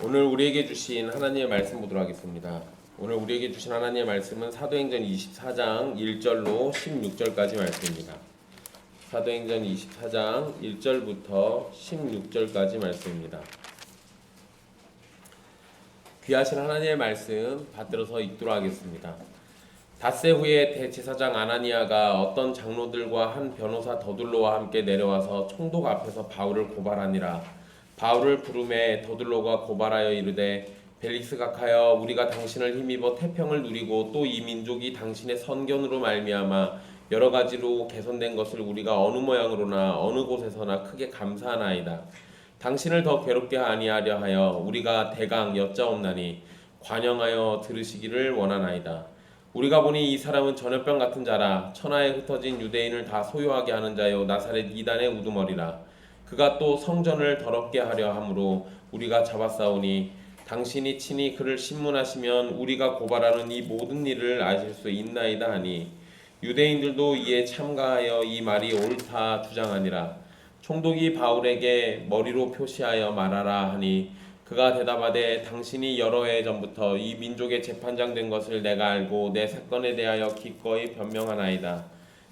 오늘 우리에게 주신 하나님의 말씀 보도록 하겠습니다. 오늘 우리에게 주신 하나님의 말씀은 사도행전 24장 1절로 16절까지 말씀입니다. 사도행전 24장 1절부터 16절까지 말씀입니다. 귀하신 하나님의 말씀 받들어서 읽도록 하겠습니다. 닷새 후에 대제사장 아나니아가 어떤 장로들과 한 변호사 더둘로와 함께 내려와서 총독 앞에서 바울을 고발하니라. 바울을 부르매 더둘로가 고발하여 이르되 벨릭스 각하여 우리가 당신을 힘입어 태평을 누리고 또 이 민족이 당신의 선견으로 말미암아 여러 가지로 개선된 것을 우리가 어느 모양으로나 어느 곳에서나 크게 감사하나이다. 당신을 더 괴롭게 아니하려 하여 우리가 대강 여짜옵나니 관영하여 들으시기를 원하나이다. 우리가 보니 이 사람은 전염병 같은 자라 천하에 흩어진 유대인을 다 소유하게 하는 자요 나사렛 이단의 우두머리라. 그가 또 성전을 더럽게 하려 함으로 우리가 잡았사오니 당신이 친히 그를 신문하시면 우리가 고발하는 이 모든 일을 아실 수 있나이다 하니 유대인들도 이에 참가하여 이 말이 옳다 주장하니라. 총독이 바울에게 머리로 표시하여 말하라 하니 그가 대답하되 당신이 여러 해 전부터 이 민족의 재판장 된 것을 내가 알고 내 사건에 대하여 기꺼이 변명하나이다.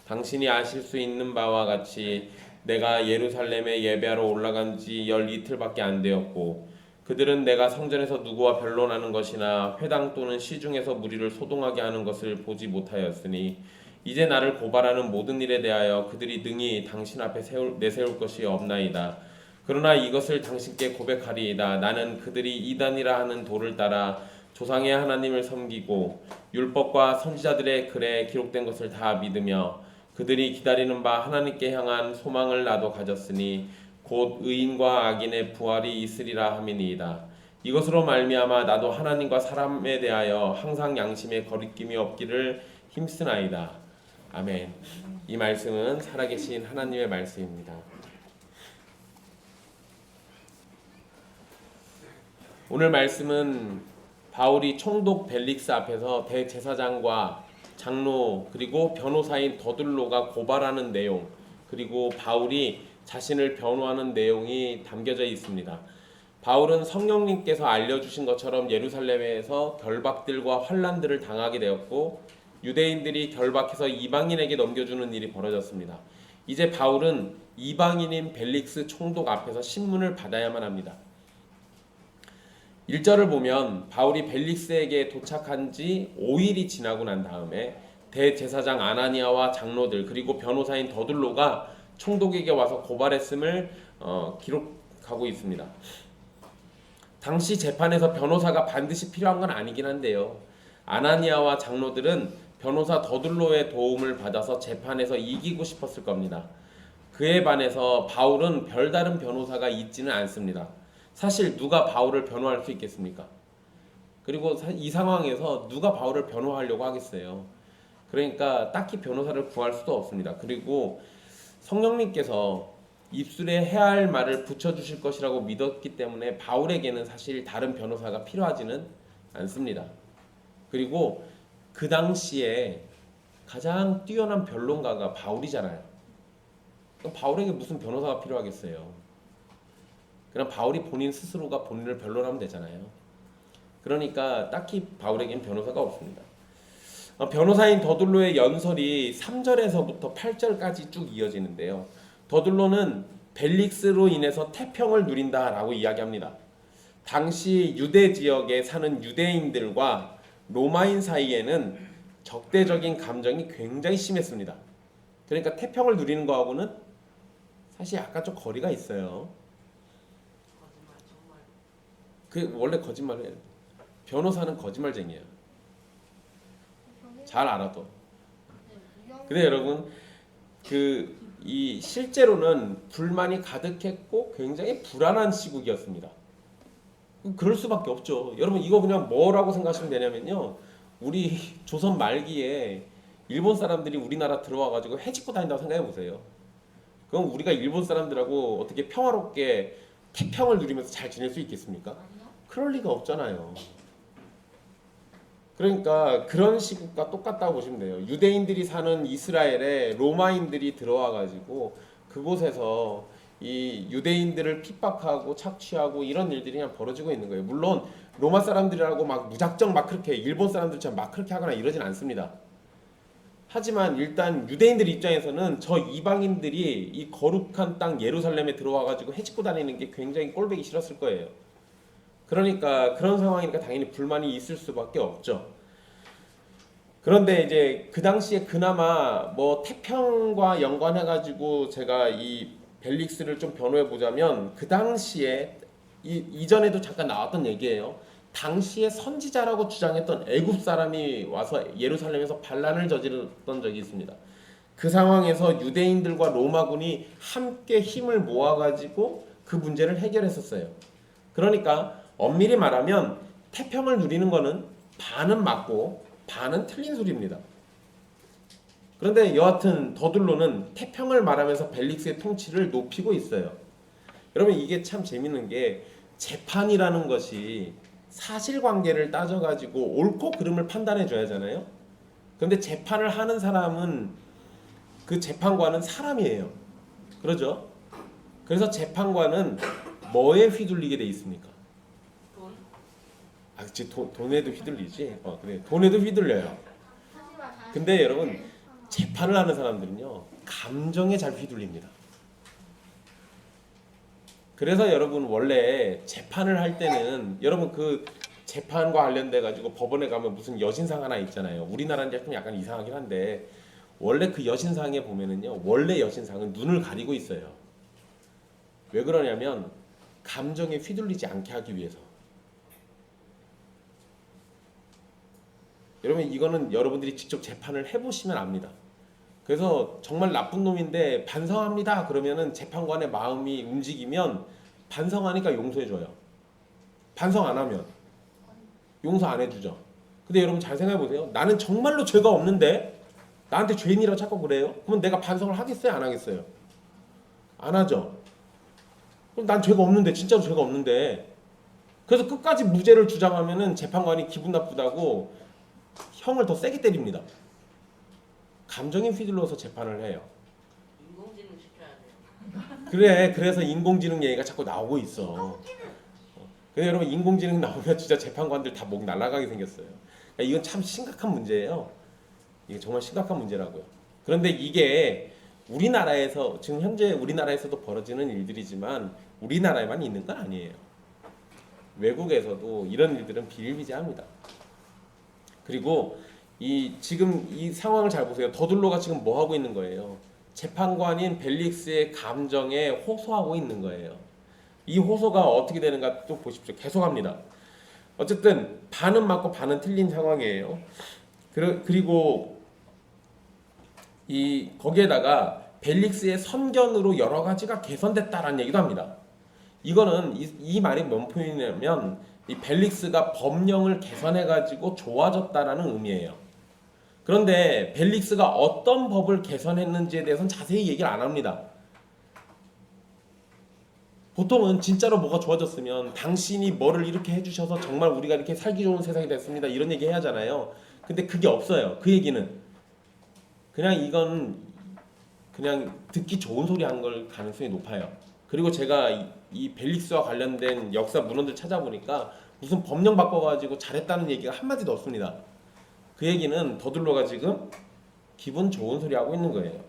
당신이 아실 수 있는 바와 같이 내가 예루살렘에 예배하러 올라간 지 열 이틀밖에 안 되었고 그들은 내가 성전에서 누구와 변론하는 것이나 회당 또는 시중에서 무리를 소동하게 하는 것을 보지 못하였으니 이제 나를 고발하는 모든 일에 대하여 그들이 능히 당신 앞에 내세울 것이 없나이다. 그러나 이것을 당신께 고백하리이다. 나는 그들이 이단이라 하는 도를 따라 조상의 하나님을 섬기고 율법과 선지자들의 글에 기록된 것을 다 믿으며 그들이 기다리는 바 하나님께 향한 소망을 나도 가졌으니 곧 의인과 악인의 부활이 있으리라 함이니이다. 이것으로 말미암아 나도 하나님과 사람에 대하여 항상 양심에 거리낌이 없기를 힘쓰나이다. 아멘. 이 말씀은 살아계신 하나님의 말씀입니다. 오늘 말씀은 바울이 총독 벨릭스 앞에서 대제사장과 장로 그리고 변호사인 더둘로가 고발하는 내용, 그리고 바울이 자신을 변호하는 내용이 담겨져 있습니다. 바울은 성령님께서 알려주신 것처럼 예루살렘에서 결박들과 환난들을 당하게 되었고 유대인들이 결박해서 이방인에게 넘겨주는 일이 벌어졌습니다. 이제 바울은 이방인인 벨릭스 총독 앞에서 신문을 받아야만 합니다. 1절을 보면 바울이 벨릭스에게 도착한 지 5일이 지나고 난 다음에 대제사장 아나니아와 장로들 그리고 변호사인 더둘로가 총독에게 와서 고발했음을 기록하고 있습니다. 당시 재판에서 변호사가 반드시 필요한 건 아니긴 한데요. 아나니아와 장로들은 변호사 더둘로의 도움을 받아서 재판에서 이기고 싶었을 겁니다. 그에 반해서 바울은 별다른 변호사가 있지는 않습니다. 사실 누가 바울을 변호할 수 있겠습니까? 그리고 이 상황에서 누가 바울을 변호하려고 하겠어요. 그러니까 딱히 변호사를 구할 수도 없습니다. 그리고 성령님께서 입술에 해야 할 말을 붙여주실 것이라고 믿었기 때문에 바울에게는 사실 다른 변호사가 필요하지는 않습니다. 그리고 그 당시에 가장 뛰어난 변론가가 바울이잖아요. 그럼 바울에게 무슨 변호사가 필요하겠어요? 그냥 바울이 본인 스스로가 본인을 변론하면 되잖아요. 그러니까 딱히 바울에겐 변호사가 없습니다. 변호사인 더둘로의 연설이 3절에서부터 8절까지 쭉 이어지는데요. 더둘로는 벨릭스로 인해서 태평을 누린다라고 이야기합니다. 당시 유대 지역에 사는 유대인들과 로마인 사이에는 적대적인 감정이 굉장히 심했습니다. 그러니까 태평을 누리는 거하고는 사실 약간 좀 거리가 있어요. 그 원래 거짓말을 해요. 변호사는 거짓말쟁이에요. 잘 알아도. 근데 여러분 이 실제로는 불만이 가득했고 굉장히 불안한 시국이었습니다. 그럴 수밖에 없죠. 여러분 이거 그냥 뭐라고 생각하시면 되냐면요. 우리 조선 말기에 일본 사람들이 우리나라 들어와가지고 해집고 다닌다고 생각해 보세요. 그럼 우리가 일본 사람들하고 어떻게 평화롭게 태평을 누리면서 잘 지낼 수 있겠습니까? 그럴 리가 없잖아요. 그러니까 그런 시국과 똑같다고 보시면 돼요. 유대인들이 사는 이스라엘에 로마인들이 들어와가지고 그곳에서 이 유대인들을 핍박하고 착취하고 이런 일들이 그냥 벌어지고 있는 거예요. 물론 로마 사람들이라고 막 무작정 막 그렇게 일본 사람들처럼 막 그렇게 하거나 이러진 않습니다. 하지만 일단 유대인들 입장에서는 저 이방인들이 이 거룩한 땅 예루살렘에 들어와 가지고 해집고 다니는 게 굉장히 꼴보기 싫었을 거예요. 그러니까 그런 상황이니까 당연히 불만이 있을 수밖에 없죠. 그런데 이제 그 당시에 그나마 뭐 태평과 연관해 가지고 제가 이 벨릭스를 좀 변호해 보자면 그 당시에 이전에도 잠깐 나왔던 얘기예요. 당시에 선지자라고 주장했던 애굽 사람이 와서 예루살렘에서 반란을 저질렀던 적이 있습니다. 그 상황에서 유대인들과 로마군이 함께 힘을 모아가지고 그 문제를 해결했었어요. 그러니까 엄밀히 말하면 태평을 누리는 거는 반은 맞고 반은 틀린 소리입니다. 그런데 여하튼 더둘로는 태평을 말하면서 벨릭스의 통치를 높이고 있어요. 여러분 이게 참 재밌는 게 재판이라는 것이 사실관계를 따져가지고 옳고 그름을 판단해줘야 하잖아요. 그런데 재판을 하는 사람은 그 재판관은 사람이에요. 그러죠? 그래서 재판관은 뭐에 휘둘리게 돼 있습니까? 아, 그치, 돈에도 휘둘리지. 그래, 돈에도 휘둘려요. 근데 여러분 재판을 하는 사람들은요 감정에 잘 휘둘립니다. 그래서 여러분 원래 재판을 할 때는 여러분 그 재판과 관련돼 가지고 법원에 가면 무슨 여신상 하나 있잖아요. 우리나라는 좀 약간 이상하긴 한데 원래 그 여신상에 보면은요 원래 여신상은 눈을 가리고 있어요. 왜 그러냐면 감정에 휘둘리지 않게 하기 위해서. 여러분 이거는 여러분들이 직접 재판을 해보시면 압니다. 그래서 정말 나쁜 놈인데 반성합니다 그러면은 재판관의 마음이 움직이면 반성하니까 용서해줘요. 반성 안 하면 용서 안 해주죠. 근데 여러분 잘 생각해보세요. 나는 정말로 죄가 없는데 나한테 죄인이라고 자꾸 그래요? 그러면 내가 반성을 하겠어요 안 하겠어요? 안 하죠. 그럼 난 죄가 없는데 진짜로 죄가 없는데 그래서 끝까지 무죄를 주장하면은 재판관이 기분 나쁘다고 형을 더 세게 때립니다. 감정에 휘둘러서 재판을 해요. 인공지능 시켜야 돼요. 그래, 그래서 인공지능 얘기가 자꾸 나오고 있어. 근데 여러분 인공지능 나오면 진짜 재판관들 다 목 날아가게 생겼어요. 그러니까 이건 참 심각한 문제예요. 이게 정말 심각한 문제라고요. 그런데 이게 우리나라에서 지금 현재 우리나라에서도 벌어지는 일들이지만 우리나라에만 있는 건 아니에요. 외국에서도 이런 일들은 비일비재합니다. 그리고 지금 이 상황을 잘 보세요. 더둘로가 지금 뭐 하고 있는 거예요? 재판관인 벨릭스의 감정에 호소하고 있는 거예요. 이 호소가 어떻게 되는가 또 보십시오. 계속합니다. 어쨌든 반은 맞고 반은 틀린 상황이에요. 그리고 거기에다가 벨릭스의 선견으로 여러 가지가 개선됐다라는 얘기도 합니다. 이거는 이 말이 뭔 표현이냐면 이 벨릭스가 법령을 개선해가지고 좋아졌다라는 의미예요. 그런데 벨릭스가 어떤 법을 개선했는지에 대해서는 자세히 얘기를 안 합니다. 보통은 진짜로 뭐가 좋아졌으면 당신이 뭐를 이렇게 해주셔서 정말 우리가 이렇게 살기 좋은 세상이 됐습니다. 이런 얘기 해야 하잖아요. 근데 그게 없어요. 그 얘기는. 그냥 이건 그냥 듣기 좋은 소리 한 걸 가능성이 높아요. 그리고 제가 이 벨릭스와 관련된 역사 문헌들 찾아보니까 무슨 법령 바꿔가지고 잘했다는 얘기가 한마디도 없습니다. 그 얘기는 더둘로가 지금 기분 좋은 소리 하고 있는 거예요.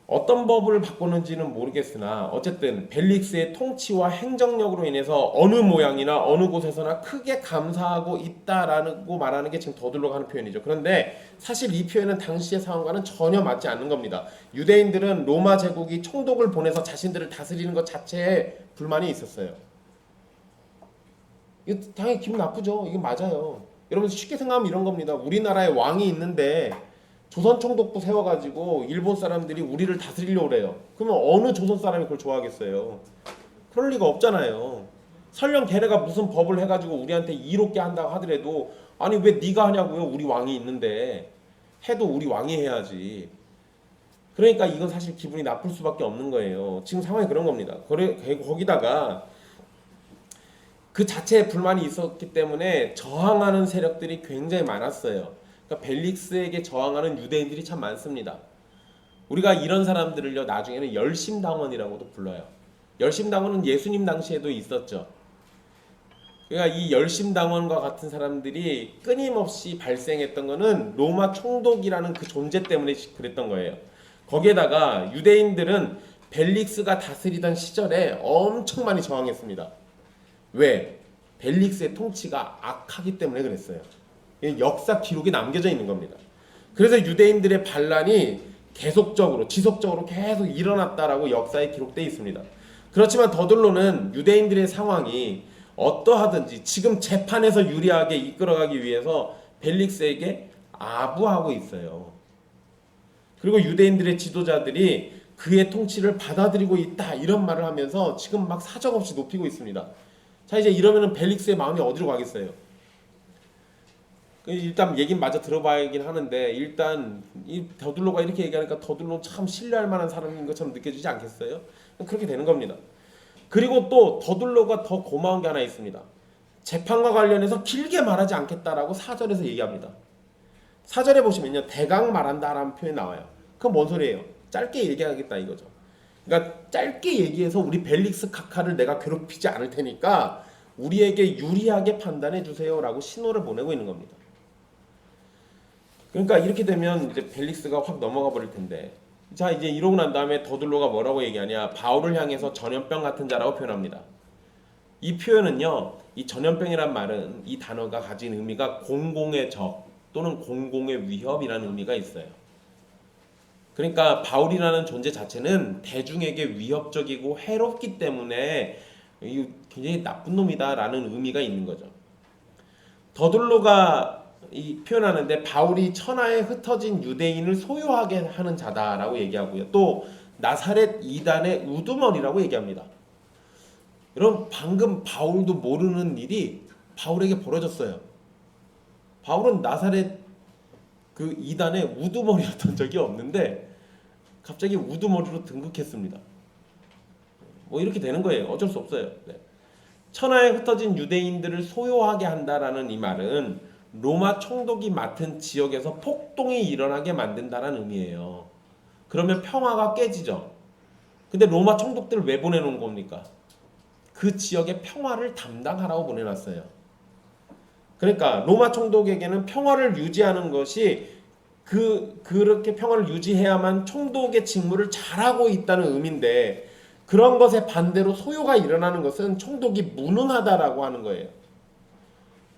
어떤 법을 바꾸는지는 모르겠으나 어쨌든 벨릭스의 통치와 행정력으로 인해서 어느 모양이나 어느 곳에서나 크게 감사하고 있다라고 말하는 게 지금 더둘로가 하는 표현이죠. 그런데 사실 이 표현은 당시의 상황과는 전혀 맞지 않는 겁니다. 유대인들은 로마 제국이 총독을 보내서 자신들을 다스리는 것 자체에 불만이 있었어요. 이거 당연히 기분 나쁘죠. 이게 맞아요. 여러분 쉽게 생각하면 이런 겁니다. 우리나라에 왕이 있는데 조선 총독부 세워가지고 일본 사람들이 우리를 다스리려고 그래요. 그러면 어느 조선 사람이 그걸 좋아하겠어요? 그럴 리가 없잖아요. 설령 걔네가 무슨 법을 해가지고 우리한테 이롭게 한다고 하더라도 아니 왜 네가 하냐고요? 우리 왕이 있는데 해도 우리 왕이 해야지. 그러니까 이건 사실 기분이 나쁠 수밖에 없는 거예요. 지금 상황이 그런 겁니다. 거기다가 그 자체에 불만이 있었기 때문에 저항하는 세력들이 굉장히 많았어요. 그러니까 벨릭스에게 저항하는 유대인들이 참 많습니다. 우리가 이런 사람들을요 나중에는 열심당원이라고도 불러요. 열심당원은 예수님 당시에도 있었죠. 그러니까 이 열심당원과 같은 사람들이 끊임없이 발생했던 거는 로마 총독이라는 그 존재 때문에 그랬던 거예요. 거기에다가 유대인들은 벨릭스가 다스리던 시절에 엄청 많이 저항했습니다. 왜? 벨릭스의 통치가 악하기 때문에 그랬어요. 역사 기록이 남겨져 있는 겁니다. 그래서 유대인들의 반란이 계속적으로 지속적으로 계속 일어났다라고 역사에 기록되어 있습니다. 그렇지만 더들로는 유대인들의 상황이 어떠하든지 지금 재판에서 유리하게 이끌어가기 위해서 벨릭스에게 아부하고 있어요. 그리고 유대인들의 지도자들이 그의 통치를 받아들이고 있다 이런 말을 하면서 지금 막 사정없이 높이고 있습니다. 자, 이제 이러면은 벨릭스의 마음이 어디로 가겠어요? 일단 얘기는 마저 들어봐야긴 하는데, 일단 이 더둘로가 이렇게 얘기하니까 더둘로는 참 신뢰할 만한 사람인 것처럼 느껴지지 않겠어요? 그렇게 되는 겁니다. 그리고 또 더둘로가 더 고마운 게 하나 있습니다. 재판과 관련해서 길게 말하지 않겠다라고 4절에서 얘기합니다. 4절에 보시면요, 대강 말한다라는 표현이 나와요. 그건 뭔 소리예요? 짧게 얘기하겠다 이거죠. 그러니까 짧게 얘기해서 우리 벨릭스 카카를 내가 괴롭히지 않을 테니까 우리에게 유리하게 판단해 주세요라고 신호를 보내고 있는 겁니다. 그러니까 이렇게 되면 이제 벨릭스가 확 넘어가 버릴 텐데, 자 이제 이러고 난 다음에 더둘로가 뭐라고 얘기하냐, 바울을 향해서 전염병 같은 자라고 표현합니다. 이 표현은요, 이 전염병이란 말은 이 단어가 가진 의미가 공공의 적 또는 공공의 위협이라는 의미가 있어요. 그러니까 바울이라는 존재 자체는 대중에게 위협적이고 해롭기 때문에 굉장히 나쁜 놈이다라는 의미가 있는 거죠. 더둘로가 이 표현하는데 바울이 천하에 흩어진 유대인을 소유하게 하는 자다라고 얘기하고요. 또 나사렛 이단의 우두머리라고 얘기합니다. 여러분, 방금 바울도 모르는 일이 바울에게 벌어졌어요. 바울은 나사렛 그 이단의 우두머리였던 적이 없는데 갑자기 우두머리로 등극했습니다. 뭐 이렇게 되는 거예요. 어쩔 수 없어요. 네. 천하에 흩어진 유대인들을 소유하게 한다라는 이 말은 로마 총독이 맡은 지역에서 폭동이 일어나게 만든다는 의미예요. 그러면 평화가 깨지죠. 근데 로마 총독들을 왜 보내놓은 겁니까? 그 지역의 평화를 담당하라고 보내놨어요. 그러니까 로마 총독에게는 평화를 유지하는 것이 그렇게 평화를 유지해야만 총독의 직무를 잘하고 있다는 의미인데, 그런 것에 반대로 소요가 일어나는 것은 총독이 무능하다라고 하는 거예요.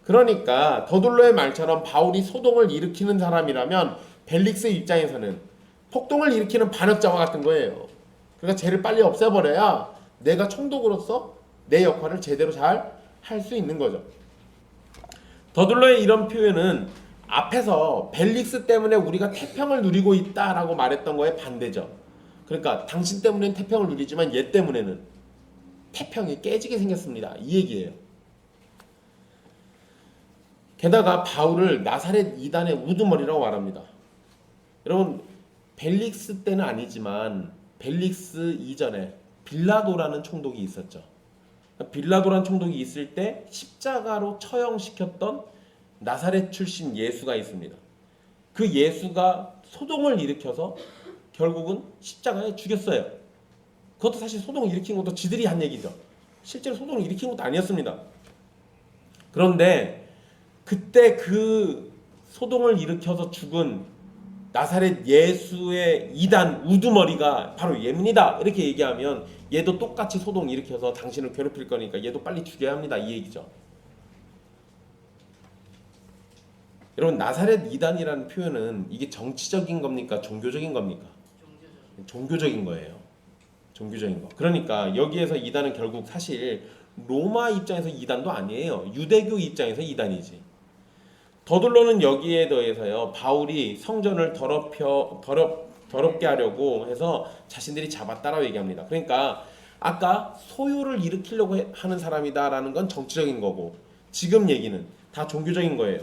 그러니까 더둘로의 말처럼 바울이 소동을 일으키는 사람이라면 벨릭스 입장에서는 폭동을 일으키는 반역자와 같은 거예요. 그러니까 쟤를 빨리 없애버려야 내가 총독으로서 내 역할을 제대로 잘 할 수 있는 거죠. 더둘로의 이런 표현은 앞에서 벨릭스 때문에 우리가 태평을 누리고 있다라고 말했던 거에 반대죠. 그러니까 당신 때문에는 태평을 누리지만 얘 때문에는 태평이 깨지게 생겼습니다, 이 얘기예요. 게다가 바울을 나사렛 이단의 우두머리라고 말합니다. 여러분, 벨릭스 때는 아니지만 벨릭스 이전에 빌라도라는 총독이 있었죠. 빌라도라는 총독이 있을 때 십자가로 처형시켰던 나사렛 출신 예수가 있습니다. 그 예수가 소동을 일으켜서 결국은 십자가에 죽였어요. 그것도 사실 소동을 일으킨 것도 지들이 한 얘기죠. 실제로 소동을 일으킨 것도 아니었습니다. 그런데 그때 그 소동을 일으켜서 죽은 나사렛 예수의 이단 우두머리가 바로 얘입니다. 이렇게 얘기하면 얘도 똑같이 소동 일으켜서 당신을 괴롭힐 거니까 얘도 빨리 죽여야 합니다, 이 얘기죠. 여러분, 나사렛 이단이라는 표현은 이게 정치적인 겁니까? 종교적인 겁니까? 종교적인 거예요. 종교적인 거. 그러니까 여기에서 이단은 결국 사실 로마 입장에서 이단도 아니에요. 유대교 입장에서 이단이지. 더둘로는 여기에 더해서요, 바울이 성전을 더럽게 하려고 해서 자신들이 잡았다라고 얘기합니다. 그러니까 아까 소요를 일으키려고 하는 사람이다라는 건 정치적인 거고, 지금 얘기는 다 종교적인 거예요.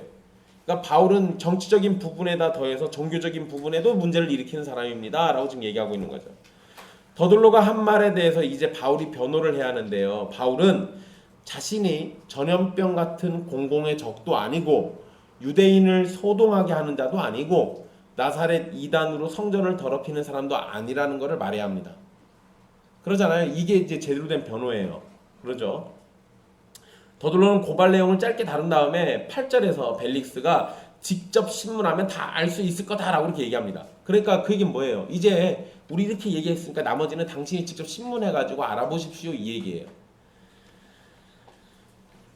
그러니까 바울은 정치적인 부분에다 더해서 종교적인 부분에도 문제를 일으키는 사람입니다 라고 지금 얘기하고 있는 거죠. 더둘로가 한 말에 대해서 이제 바울이 변호를 해야 하는데요, 바울은 자신이 전염병 같은 공공의 적도 아니고 유대인을 소동하게 하는 자도 아니고 나사렛 이단으로 성전을 더럽히는 사람도 아니라는 것을 말해야 합니다. 그러잖아요. 이게 이제 제대로 된 변호예요. 그러죠. 더둘로는 고발 내용을 짧게 다룬 다음에 8절에서 벨릭스가 직접 신문하면 다 알 수 있을 거다라고 이렇게 얘기합니다. 그러니까 그 얘기는 뭐예요? 이제 우리 이렇게 얘기했으니까 나머지는 당신이 직접 신문해가지고 알아보십시오 이 얘기예요.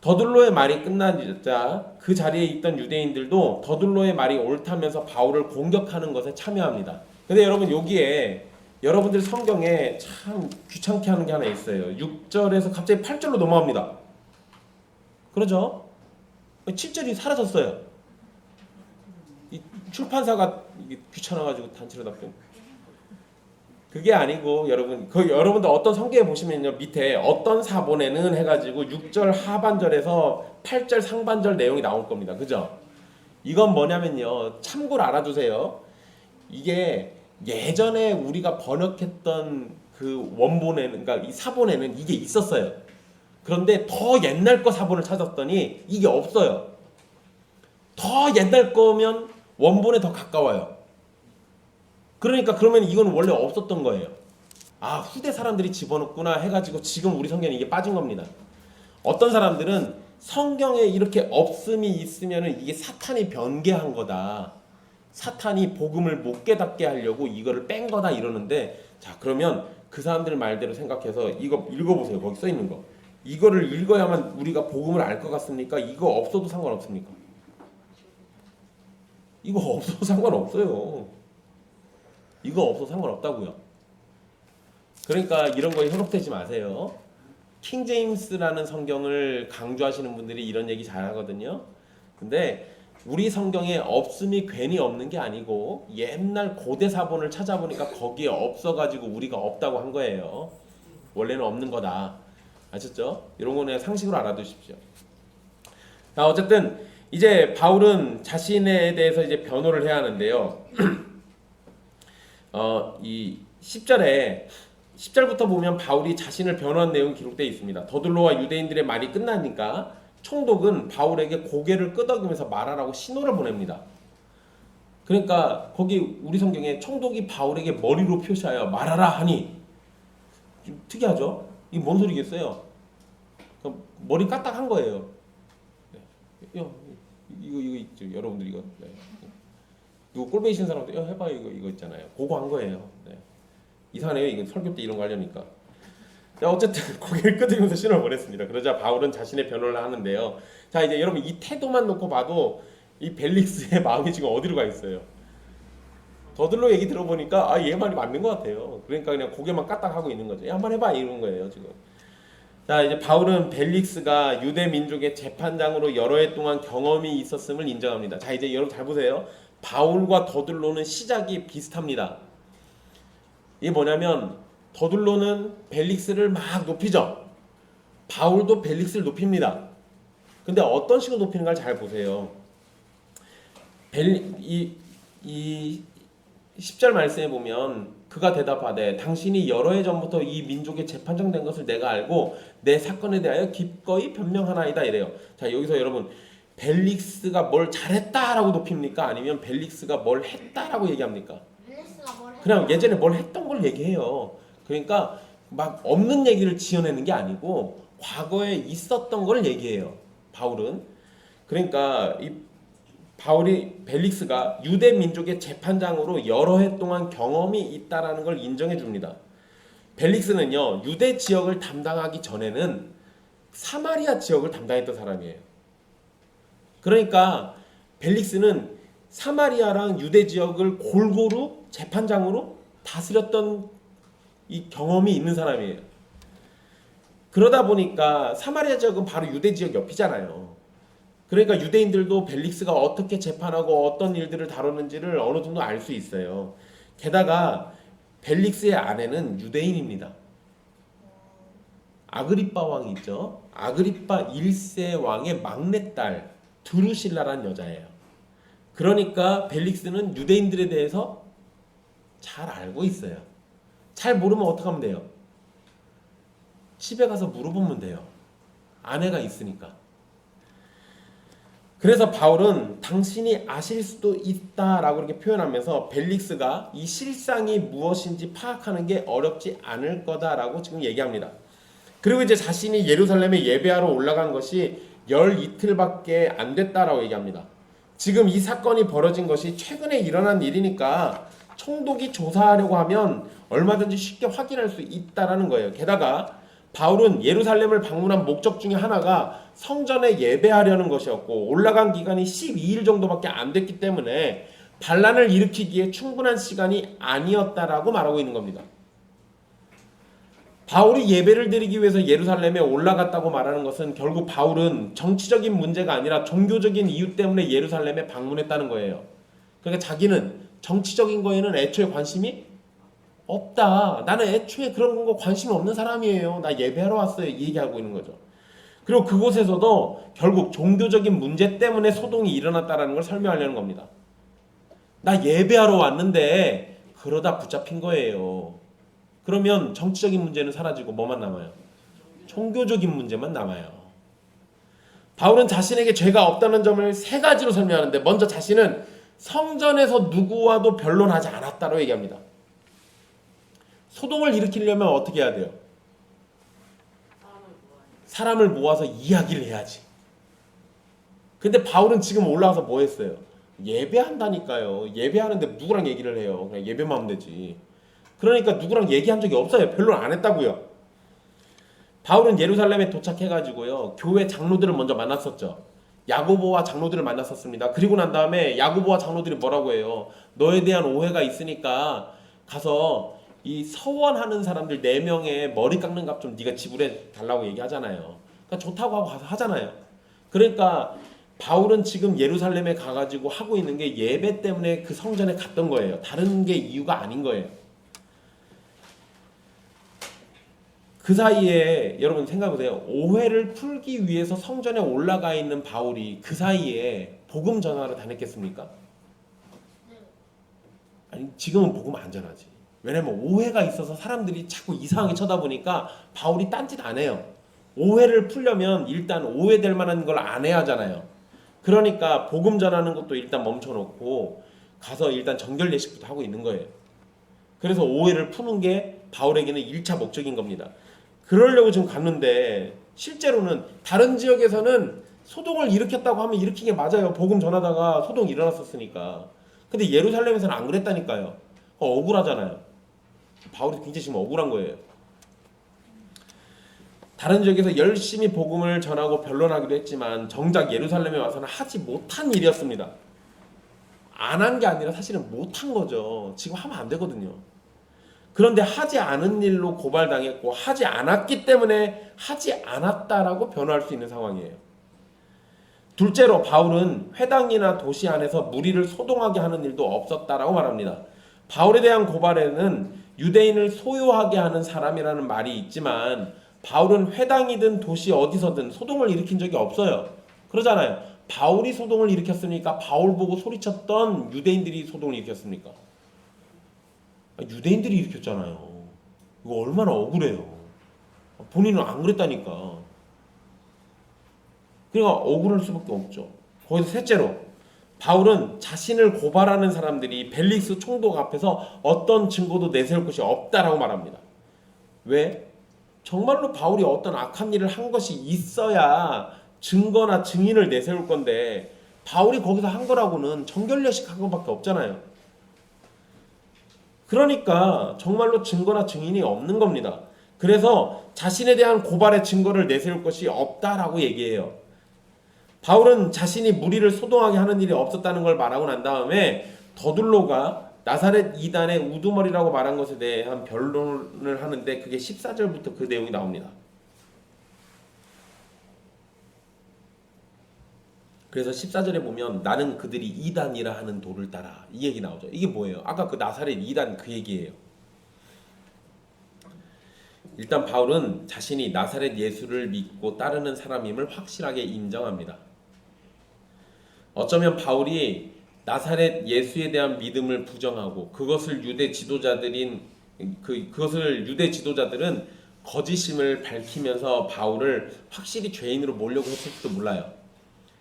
더둘로의 말이 끝나자 그 자리에 있던 유대인들도 더둘로의 말이 옳다면서 바울을 공격하는 것에 참여합니다. 근데 여러분 여기에 여러분들 성경에 참 귀찮게 하는 게 하나 있어요. 6절에서 갑자기 8절로 넘어갑니다. 그러죠? 7절이 사라졌어요. 이 출판사가 이게 귀찮아가지고 단체로 답변. 그게 아니고 여러분, 여러분들 어떤 성경에 보시면요 밑에 어떤 사본에는 해가지고 6절 하반절에서 8절 상반절 내용이 나올 겁니다. 그죠? 이건 뭐냐면요 참고로 알아두세요. 이게 예전에 우리가 번역했던 그 원본에는, 그러니까 이 사본에는 이게 있었어요. 그런데 더 옛날 거 사본을 찾았더니 이게 없어요. 더 옛날 거면 원본에 더 가까워요. 그러니까 그러면 이건 원래 없었던 거예요. 아, 후대 사람들이 집어넣구나 해가지고 지금 우리 성경에 이게 빠진 겁니다. 어떤 사람들은 성경에 이렇게 없음이 있으면은 이게 사탄이 변개한 거다. 사탄이 복음을 못 깨닫게 하려고 이거를 뺀 거다 이러는데, 자 그러면 그 사람들 말대로 생각해서 이거 읽어보세요. 거기 써 있는 거. 이거를 읽어야만 우리가 복음을 알 것 같습니까? 이거 없어도 상관없습니까? 이거 없어도 상관없어요. 이거 없어도 상관없다고요. 그러니까 이런 거에 현혹되지 마세요. 킹제임스라는 성경을 강조하시는 분들이 이런 얘기 잘 하거든요. 근데 우리 성경에 없음이 괜히 없는 게 아니고 옛날 고대 사본을 찾아보니까 거기에 없어가지고 우리가 없다고 한 거예요. 원래는 없는 거다. 아셨죠? 이런 거는 상식으로 알아두십시오. 자, 어쨌든 이제 바울은 자신에 대해서 이제 변호를 해야 하는데요. 이 10절부터 보면 바울이 자신을 변호한 내용이 기록되어 있습니다. 더둘로와 유대인들의 말이 끝나니까 총독은 바울에게 고개를 끄덕이면서 말하라고 신호를 보냅니다. 그러니까 거기 우리 성경에 총독이 바울에게 머리로 표시하여 말하라 하니, 좀 특이하죠? 이게 뭔 소리겠어요? 머리 까딱한 거예요. 네. 이거 있죠, 여러분들 이거. 네. 이거 꼴배기 싫은 사람들 해봐 이거 있잖아요. 그거 한 거예요. 네. 이상하네요. 이거 설교 때 이런 거 하려니까. 자, 어쨌든 고개를 끄덕이면서 신호를 보냈습니다. 그러자 바울은 자신의 변호를 하는데요. 자, 이제 여러분 이 태도만 놓고 봐도 이 벨릭스의 마음이 지금 어디로 가 있어요? 더들로 얘기 들어보니까 얘 말이 맞는 것 같아요. 그러니까 그냥 고개만 까딱하고 있는 거죠. 한번 해봐 이런 거예요 지금. 자, 이제 바울은 벨릭스가 유대 민족의 재판장으로 여러 해 동안 경험이 있었음을 인정합니다. 자, 이제 여러분 잘 보세요. 바울과 더둘로는 시작이 비슷합니다. 이게 뭐냐면 더둘로는 벨릭스를 막 높이죠. 바울도 벨릭스를 높입니다. 근데 어떤 식으로 높이는가를 잘 보세요. 이 10절 말씀에 보면 그가 대답하되 당신이 여러 해 전부터 이 민족의 재판장 된 것을 내가 알고 내 사건에 대하여 기꺼이 변명하나이다 이래요. 자, 여기서 여러분 벨릭스가 뭘 잘했다라고 높입니까? 아니면 벨릭스가 뭘 했다라고 얘기합니까? 그냥 예전에 뭘 했던 걸 얘기해요. 그러니까 막 없는 얘기를 지어내는 게 아니고 과거에 있었던 걸 얘기해요. 바울은. 그러니까 이 바울이 벨릭스가 유대 민족의 재판장으로 여러 해 동안 경험이 있다라는 걸 인정해 줍니다. 벨릭스는요 유대 지역을 담당하기 전에는 사마리아 지역을 담당했던 사람이에요. 그러니까 벨릭스는 사마리아랑 유대 지역을 골고루 재판장으로 다스렸던 이 경험이 있는 사람이에요. 그러다 보니까 사마리아 지역은 바로 유대 지역 옆이잖아요. 그러니까 유대인들도 벨릭스가 어떻게 재판하고 어떤 일들을 다뤘는지를 어느 정도 알 수 있어요. 게다가 벨릭스의 아내는 유대인입니다. 아그리빠 왕이 있죠. 아그리빠 1세 왕의 막내딸 드루실라라는 여자예요. 그러니까 벨릭스는 유대인들에 대해서 잘 알고 있어요. 잘 모르면 어떻게 하면 돼요? 집에 가서 물어보면 돼요. 아내가 있으니까. 그래서 바울은 당신이 아실 수도 있다라고 이렇게 표현하면서 벨릭스가 이 실상이 무엇인지 파악하는 게 어렵지 않을 거다라고 지금 얘기합니다. 그리고 이제 자신이 예루살렘에 예배하러 올라간 것이 열 이틀밖에 안 됐다라고 얘기합니다. 지금 이 사건이 벌어진 것이 최근에 일어난 일이니까 총독이 조사하려고 하면 얼마든지 쉽게 확인할 수 있다라는 거예요. 게다가 바울은 예루살렘을 방문한 목적 중에 하나가 성전에 예배하려는 것이었고 올라간 기간이 12일 정도밖에 안 됐기 때문에 반란을 일으키기에 충분한 시간이 아니었다라고 말하고 있는 겁니다. 바울이 예배를 드리기 위해서 예루살렘에 올라갔다고 말하는 것은 결국 바울은 정치적인 문제가 아니라 종교적인 이유 때문에 예루살렘에 방문했다는 거예요. 그러니까 자기는 정치적인 거에는 애초에 관심이 없다. 나는 애초에 그런 거 관심 없는 사람이에요. 나 예배하러 왔어요. 이 얘기하고 있는 거죠. 그리고 그곳에서도 결국 종교적인 문제 때문에 소동이 일어났다는 걸 설명하려는 겁니다. 나 예배하러 왔는데 그러다 붙잡힌 거예요. 그러면 정치적인 문제는 사라지고 뭐만 남아요? 종교적인 문제만 남아요. 바울은 자신에게 죄가 없다는 점을 세 가지로 설명하는데 먼저 자신은 성전에서 누구와도 변론하지 않았다고 얘기합니다. 소동을 일으키려면 어떻게 해야 돼요? 사람을 모아서 이야기를 해야지. 근데 바울은 지금 올라와서 뭐 했어요? 예배한다니까요. 예배하는데 누구랑 얘기를 해요? 그냥 예배만 하면 되지. 그러니까 누구랑 얘기한 적이 없어요. 변론 안 했다고요. 바울은 예루살렘에 도착해가지고요. 교회 장로들을 먼저 만났었죠. 야고보와 장로들을 만났었습니다. 그리고 난 다음에 야고보와 장로들이 뭐라고 해요? 너에 대한 오해가 있으니까 가서 이 서원하는 사람들 4명의 머리 깎는 값 좀 네가 지불해 달라고 얘기하잖아요. 그러니까 좋다고 하고 가서 하잖아요. 그러니까 바울은 지금 예루살렘에 가가지고 하고 있는 게 예배 때문에 그 성전에 갔던 거예요. 다른 게 이유가 아닌 거예요. 그 사이에 여러분 생각해보세요. 오해를 풀기 위해서 성전에 올라가 있는 바울이 그 사이에 복음 전하러 다녔겠습니까? 아니 지금은 복음 안 전하지. 왜냐면 오해가 있어서 사람들이 자꾸 이상하게 쳐다보니까 바울이 딴짓 안 해요. 오해를 풀려면 일단 오해될 만한 걸 안 해야 하잖아요. 그러니까 복음 전하는 것도 일단 멈춰놓고 가서 일단 정결 예식부터 하고 있는 거예요. 그래서 오해를 푸는 게 바울에게는 1차 목적인 겁니다. 그러려고 지금 갔는데 실제로는 다른 지역에서는 소동을 일으켰다고 하면 일으킨 게 맞아요. 복음 전하다가 소동이 일어났었으니까. 근데 예루살렘에서는 안 그랬다니까요. 억울하잖아요. 바울이 굉장히 지금 억울한 거예요. 다른 지역에서 열심히 복음을 전하고 변론하기도 했지만 정작 예루살렘에 와서는 하지 못한 일이었습니다. 안 한 게 아니라 사실은 못한 거죠. 지금 하면 안 되거든요. 그런데 하지 않은 일로 고발당했고 하지 않았기 때문에 하지 않았다라고 변호할 수 있는 상황이에요. 둘째로 바울은 회당이나 도시 안에서 무리를 소동하게 하는 일도 없었다라고 말합니다. 바울에 대한 고발에는 유대인을 소요하게 하는 사람이라는 말이 있지만 바울은 회당이든 도시 어디서든 소동을 일으킨 적이 없어요. 그러잖아요. 바울이 소동을 일으켰으니까 바울 보고 소리쳤던 유대인들이 소동을 일으켰습니까? 유대인들이 일으켰잖아요. 이거 얼마나 억울해요. 본인은 안 그랬다니까. 그러니까 억울할 수밖에 없죠. 거기서 셋째로 바울은 자신을 고발하는 사람들이 벨릭스 총독 앞에서 어떤 증거도 내세울 것이 없다라고 말합니다. 왜? 정말로 바울이 어떤 악한 일을 한 것이 있어야 증거나 증인을 내세울 건데 바울이 거기서 한 거라고는 정결례식 한 것밖에 없잖아요. 그러니까 정말로 증거나 증인이 없는 겁니다. 그래서 자신에 대한 고발의 증거를 내세울 것이 없다라고 얘기해요. 바울은 자신이 무리를 소동하게 하는 일이 없었다는 걸 말하고 난 다음에 더둘로가 나사렛 이단의 우두머리라고 말한 것에 대한 변론을 하는데 그게 14절부터 그 내용이 나옵니다. 그래서 14절에 보면 나는 그들이 이단이라 하는 도를 따라 이 얘기 나오죠. 이게 뭐예요? 아까 그 나사렛 이단 그 얘기예요. 일단 바울은 자신이 나사렛 예수를 믿고 따르는 사람임을 확실하게 인정합니다. 어쩌면 바울이 나사렛 예수에 대한 믿음을 부정하고 그것을 유대 지도자들은 거짓임을 밝히면서 바울을 확실히 죄인으로 몰려고 했을지도 몰라요.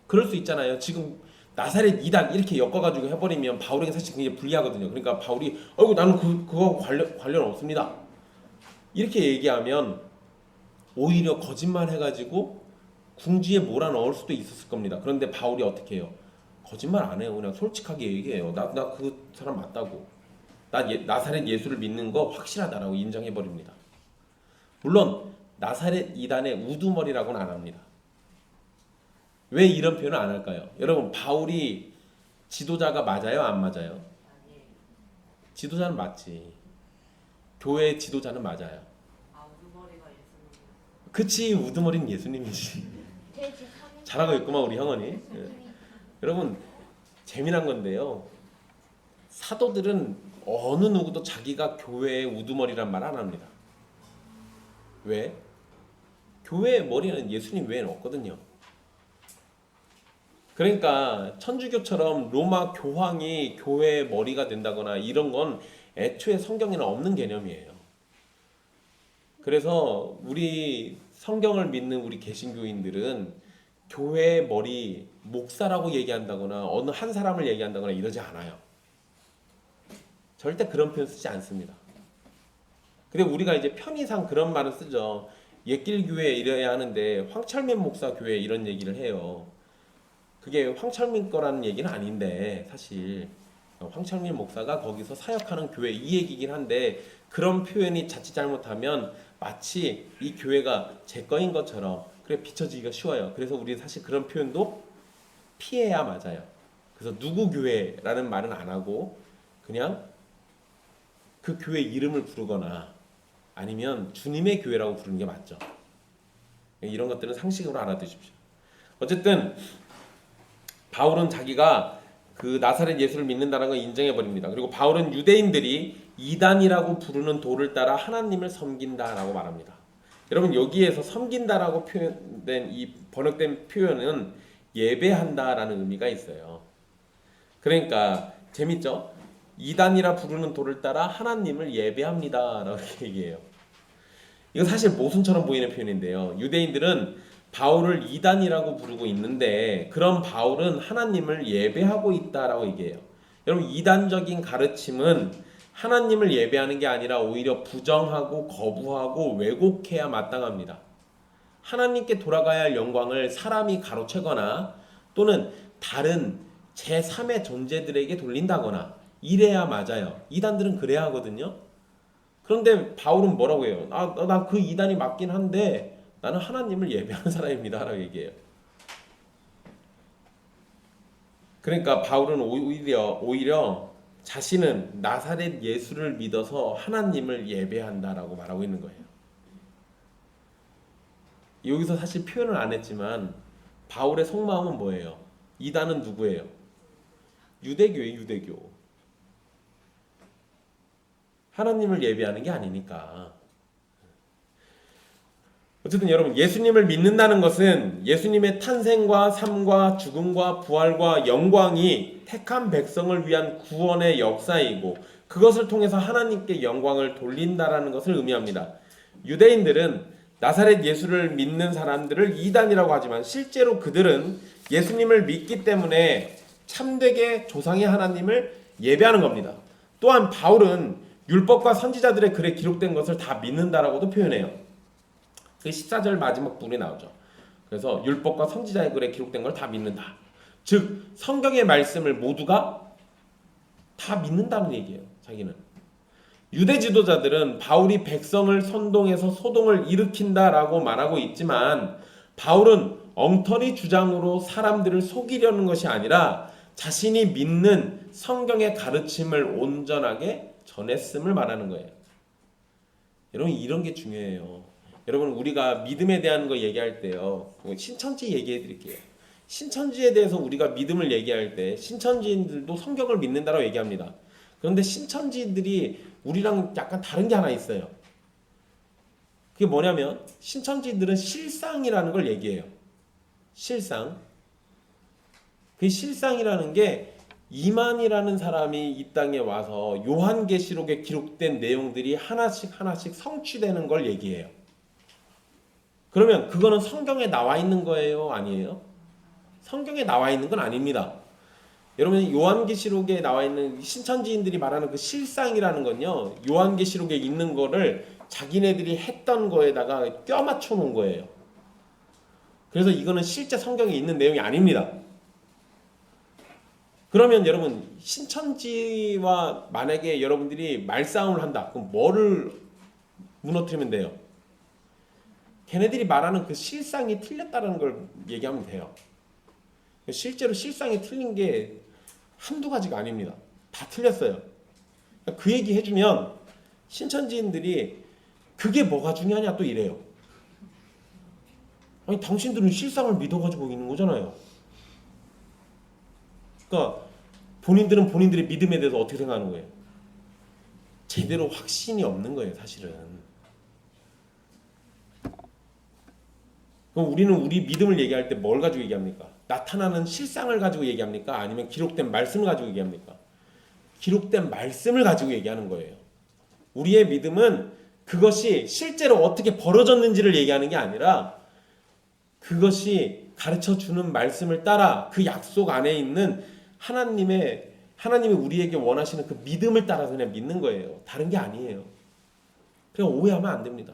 그럴 수 있잖아요. 지금 나사렛 이단 이렇게 엮어가지고 해버리면 바울에게 사실 굉장히 불리하거든요. 그러니까 바울이 나는 그거하고 관련 없습니다. 이렇게 얘기하면 오히려 거짓말 해가지고 궁지에 몰아넣을 수도 있었을 겁니다. 그런데 바울이 어떻게 해요? 거짓말 안 해요. 그냥 솔직하게 얘기해요. 나 그 사람 맞다고. 나사렛 예수를 믿는 거 확실하다라고 인정해버립니다. 물론 나사렛 이단의 우두머리라고는 안 합니다. 왜 이런 표현을 안 할까요? 여러분, 바울이 지도자가 맞아요? 안 맞아요? 아니에요. 지도자는 맞지. 교회 지도자는 맞아요. 아, 우두머리가 예수님. 그치, 우두머리는 예수님이지. 잘하고 있구만 우리 형언니. 예. 여러분, 재미난 건데요, 사도들은 어느 누구도 자기가 교회의 우두머리란 말 안 합니다. 왜? 교회의 머리는 예수님 외에는 없거든요. 그러니까 천주교처럼 로마 교황이 교회의 머리가 된다거나 이런 건 애초에 성경에는 없는 개념이에요. 그래서 우리 성경을 믿는 우리 개신교인들은 교회의 머리, 목사라고 얘기한다거나 어느 한 사람을 얘기한다거나 이러지 않아요. 절대 그런 표현 쓰지 않습니다. 근데 우리가 이제 편의상 그런 말을 쓰죠. 옛길교회 이래야 하는데 황철민 목사 교회 이런 얘기를 해요. 그게 황철민 거라는 얘기는 아닌데 사실 황철민 목사가 거기서 사역하는 교회 이 얘기긴 한데 그런 표현이 자칫 잘못하면 마치 이 교회가 제 거인 것처럼 그래 비춰지기가 쉬워요. 그래서 우리 사실 그런 표현도 피해야 맞아요. 그래서 누구 교회라는 말은 안 하고 그냥 그 교회 이름을 부르거나 아니면 주님의 교회라고 부르는 게 맞죠. 이런 것들은 상식으로 알아두십시오. 어쨌든 바울은 자기가 그 나사렛 예수를 믿는다는 걸 인정해 버립니다. 그리고 바울은 유대인들이 이단이라고 부르는 도를 따라 하나님을 섬긴다라고 말합니다. 여러분, 여기에서 섬긴다라고 표현된 이 번역된 표현은 예배한다라는 의미가 있어요. 그러니까 재밌죠? 이단이라 부르는 도를 따라 하나님을 예배합니다라고 얘기해요. 이거 사실 모순처럼 보이는 표현인데요. 유대인들은 바울을 이단이라고 부르고 있는데 그런 바울은 하나님을 예배하고 있다라고 얘기해요. 여러분, 이단적인 가르침은 하나님을 예배하는 게 아니라 오히려 부정하고 거부하고 왜곡해야 마땅합니다. 하나님께 돌아가야 할 영광을 사람이 가로채거나 또는 다른 제3의 존재들에게 돌린다거나 이래야 맞아요. 이단들은 그래야 하거든요. 그런데 바울은 뭐라고 해요? 나 그 이단이 맞긴 한데 나는 하나님을 예배하는 사람입니다 라고 얘기해요. 그러니까 바울은 오히려 자신은 나사렛 예수를 믿어서 하나님을 예배한다라고 말하고 있는 거예요. 여기서 사실 표현을 안 했지만 바울의 속마음은 뭐예요? 이단은 누구예요? 유대교예요. 유대교. 하나님을 예배하는 게 아니니까. 어쨌든 여러분, 예수님을 믿는다는 것은 예수님의 탄생과 삶과 죽음과 부활과 영광이 택한 백성을 위한 구원의 역사이고 그것을 통해서 하나님께 영광을 돌린다라는 것을 의미합니다. 유대인들은 나사렛 예수를 믿는 사람들을 이단이라고 하지만 실제로 그들은 예수님을 믿기 때문에 참되게 조상의 하나님을 예배하는 겁니다. 또한 바울은 율법과 선지자들의 글에 기록된 것을 다 믿는다라고도 표현해요. 그 14절 마지막 부분에 나오죠. 그래서 율법과 선지자의 글에 기록된 걸 다 믿는다. 즉 성경의 말씀을 모두가 다 믿는다는 얘기예요. 자기는. 유대 지도자들은 바울이 백성을 선동해서 소동을 일으킨다라고 말하고 있지만 바울은 엉터리 주장으로 사람들을 속이려는 것이 아니라 자신이 믿는 성경의 가르침을 온전하게 전했음을 말하는 거예요. 여러분, 이런 게 중요해요. 여러분, 우리가 믿음에 대한 거 얘기할 때요, 신천지 얘기해 드릴게요. 신천지에 대해서 우리가 믿음을 얘기할 때 신천지인들도 성경을 믿는다라고 얘기합니다. 그런데 신천지들이 우리랑 약간 다른 게 하나 있어요. 그게 뭐냐면 신천지들은 실상이라는 걸 얘기해요. 실상. 그 실상이라는 게 이만이라는 사람이 이 땅에 와서 요한계시록에 기록된 내용들이 하나씩 성취되는 걸 얘기해요. 그러면 그거는 성경에 나와 있는 거예요? 아니에요? 성경에 나와 있는 건 아닙니다. 여러분 요한계시록에 나와 있는 신천지인들이 말하는 그 실상이라는 건요, 요한계시록에 있는 거를 자기네들이 했던 거에다가 껴 맞춰 놓은 거예요. 그래서 이거는 실제 성경에 있는 내용이 아닙니다. 그러면 여러분 신천지와 만약에 여러분들이 말싸움을 한다, 그럼 뭐를 무너뜨리면 돼요? 걔네들이 말하는 그 실상이 틀렸다는 걸 얘기하면 돼요. 실제로 실상이 틀린 게 한두 가지가 아닙니다. 다 틀렸어요. 그 얘기 해주면 신천지인들이 그게 뭐가 중요하냐 또 이래요. 아니 당신들은 실상을 믿어가지고 있는 거잖아요. 그러니까 본인들은 본인들의 믿음에 대해서 어떻게 생각하는 거예요? 제대로 확신이 없는 거예요, 사실은. 그럼 우리는 우리 믿음을 얘기할 때 뭘 가지고 얘기합니까? 나타나는 실상을 가지고 얘기합니까? 아니면 기록된 말씀을 가지고 얘기합니까? 기록된 말씀을 가지고 얘기하는 거예요. 우리의 믿음은 그것이 실제로 어떻게 벌어졌는지를 얘기하는 게 아니라 그것이 가르쳐주는 말씀을 따라 그 약속 안에 있는 하나님이 우리에게 원하시는 그 믿음을 따라서 그냥 믿는 거예요. 다른 게 아니에요. 그러니까 오해하면 안 됩니다.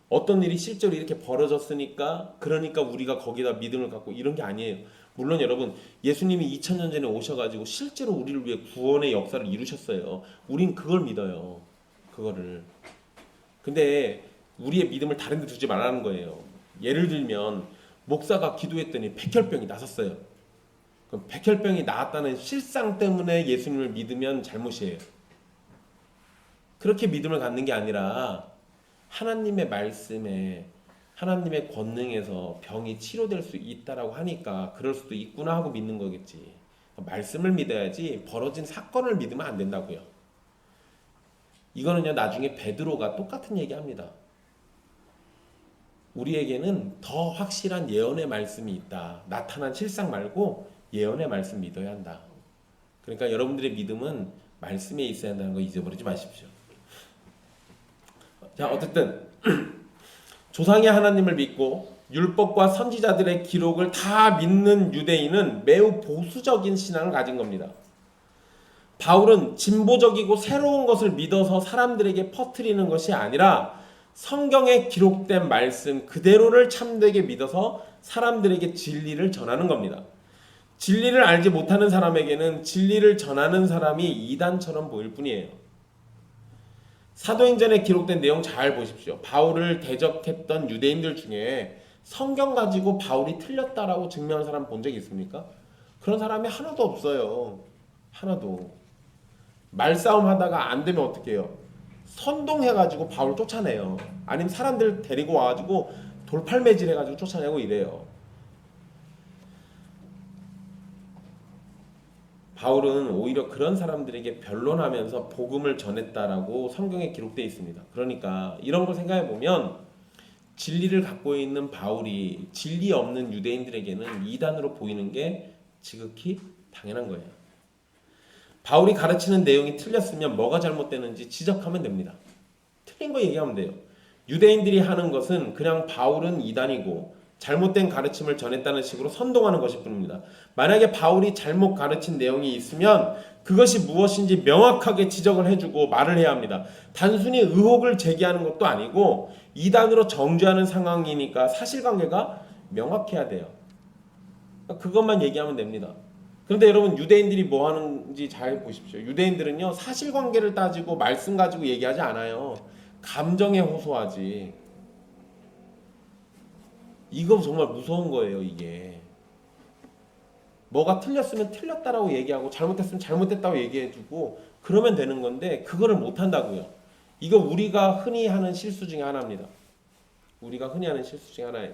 어떤 일이 실제로 이렇게 벌어졌으니까 그러니까 우리가 거기다 믿음을 갖고 이런 게 아니에요. 물론 여러분 예수님이 2000년 전에 오셔가지고 실제로 우리를 위해 구원의 역사를 이루셨어요. 우린 그걸 믿어요. 그거를. 근데 우리의 믿음을 다른 데 두지 말라는 거예요. 예를 들면 목사가 기도했더니 백혈병이 나섰어요. 그럼 백혈병이 나았다는 실상 때문에 예수님을 믿으면 잘못이에요. 그렇게 믿음을 갖는 게 아니라 하나님의 말씀에 하나님의 권능에서 병이 치료될 수 있다라고 하니까 그럴 수도 있구나 하고 믿는 거겠지. 말씀을 믿어야지 벌어진 사건을 믿으면 안 된다고요. 이거는요 나중에 베드로가 똑같은 얘기합니다. 우리에게는 더 확실한 예언의 말씀이 있다. 나타난 실상 말고 예언의 말씀 믿어야 한다. 그러니까 여러분들의 믿음은 말씀에 있어야 한다는 거 잊어버리지 마십시오. 자, 어쨌든 조상의 하나님을 믿고 율법과 선지자들의 기록을 다 믿는 유대인은 매우 보수적인 신앙을 가진 겁니다. 바울은 진보적이고 새로운 것을 믿어서 사람들에게 퍼뜨리는 것이 아니라 성경에 기록된 말씀 그대로를 참되게 믿어서 사람들에게 진리를 전하는 겁니다. 진리를 알지 못하는 사람에게는 진리를 전하는 사람이 이단처럼 보일 뿐이에요. 사도행전에 기록된 내용 잘 보십시오. 바울을 대적했던 유대인들 중에 성경 가지고 바울이 틀렸다라고 증명하는 사람 본 적이 있습니까? 그런 사람이 하나도 없어요. 하나도. 말싸움 하다가 안 되면 어떻게 해요? 선동해가지고 바울 쫓아내요. 아니면 사람들 데리고 와가지고 돌팔매질 해가지고 쫓아내고 이래요. 바울은 오히려 그런 사람들에게 변론하면서 복음을 전했다라고 성경에 기록되어 있습니다. 그러니까 이런 걸 생각해 보면 진리를 갖고 있는 바울이 진리 없는 유대인들에게는 이단으로 보이는 게 지극히 당연한 거예요. 바울이 가르치는 내용이 틀렸으면 뭐가 잘못되는지 지적하면 됩니다. 틀린 거 얘기하면 돼요. 유대인들이 하는 것은 그냥 바울은 이단이고 잘못된 가르침을 전했다는 식으로 선동하는 것일 뿐입니다. 만약에 바울이 잘못 가르친 내용이 있으면 그것이 무엇인지 명확하게 지적을 해주고 말을 해야 합니다. 단순히 의혹을 제기하는 것도 아니고 이단으로 정죄하는 상황이니까 사실관계가 명확해야 돼요. 그것만 얘기하면 됩니다. 그런데 여러분 유대인들이 뭐 하는지 잘 보십시오. 유대인들은요 사실관계를 따지고 말씀 가지고 얘기하지 않아요. 감정에 호소하지. 이거 정말 무서운 거예요. 이게 뭐가 틀렸으면 틀렸다라고 얘기하고 잘못했으면 잘못됐다고 얘기해주고 그러면 되는 건데 그거를 못한다고요. 이거 우리가 흔히 하는 실수 중에 하나입니다. 우리가 흔히 하는 실수 중에 하나예요.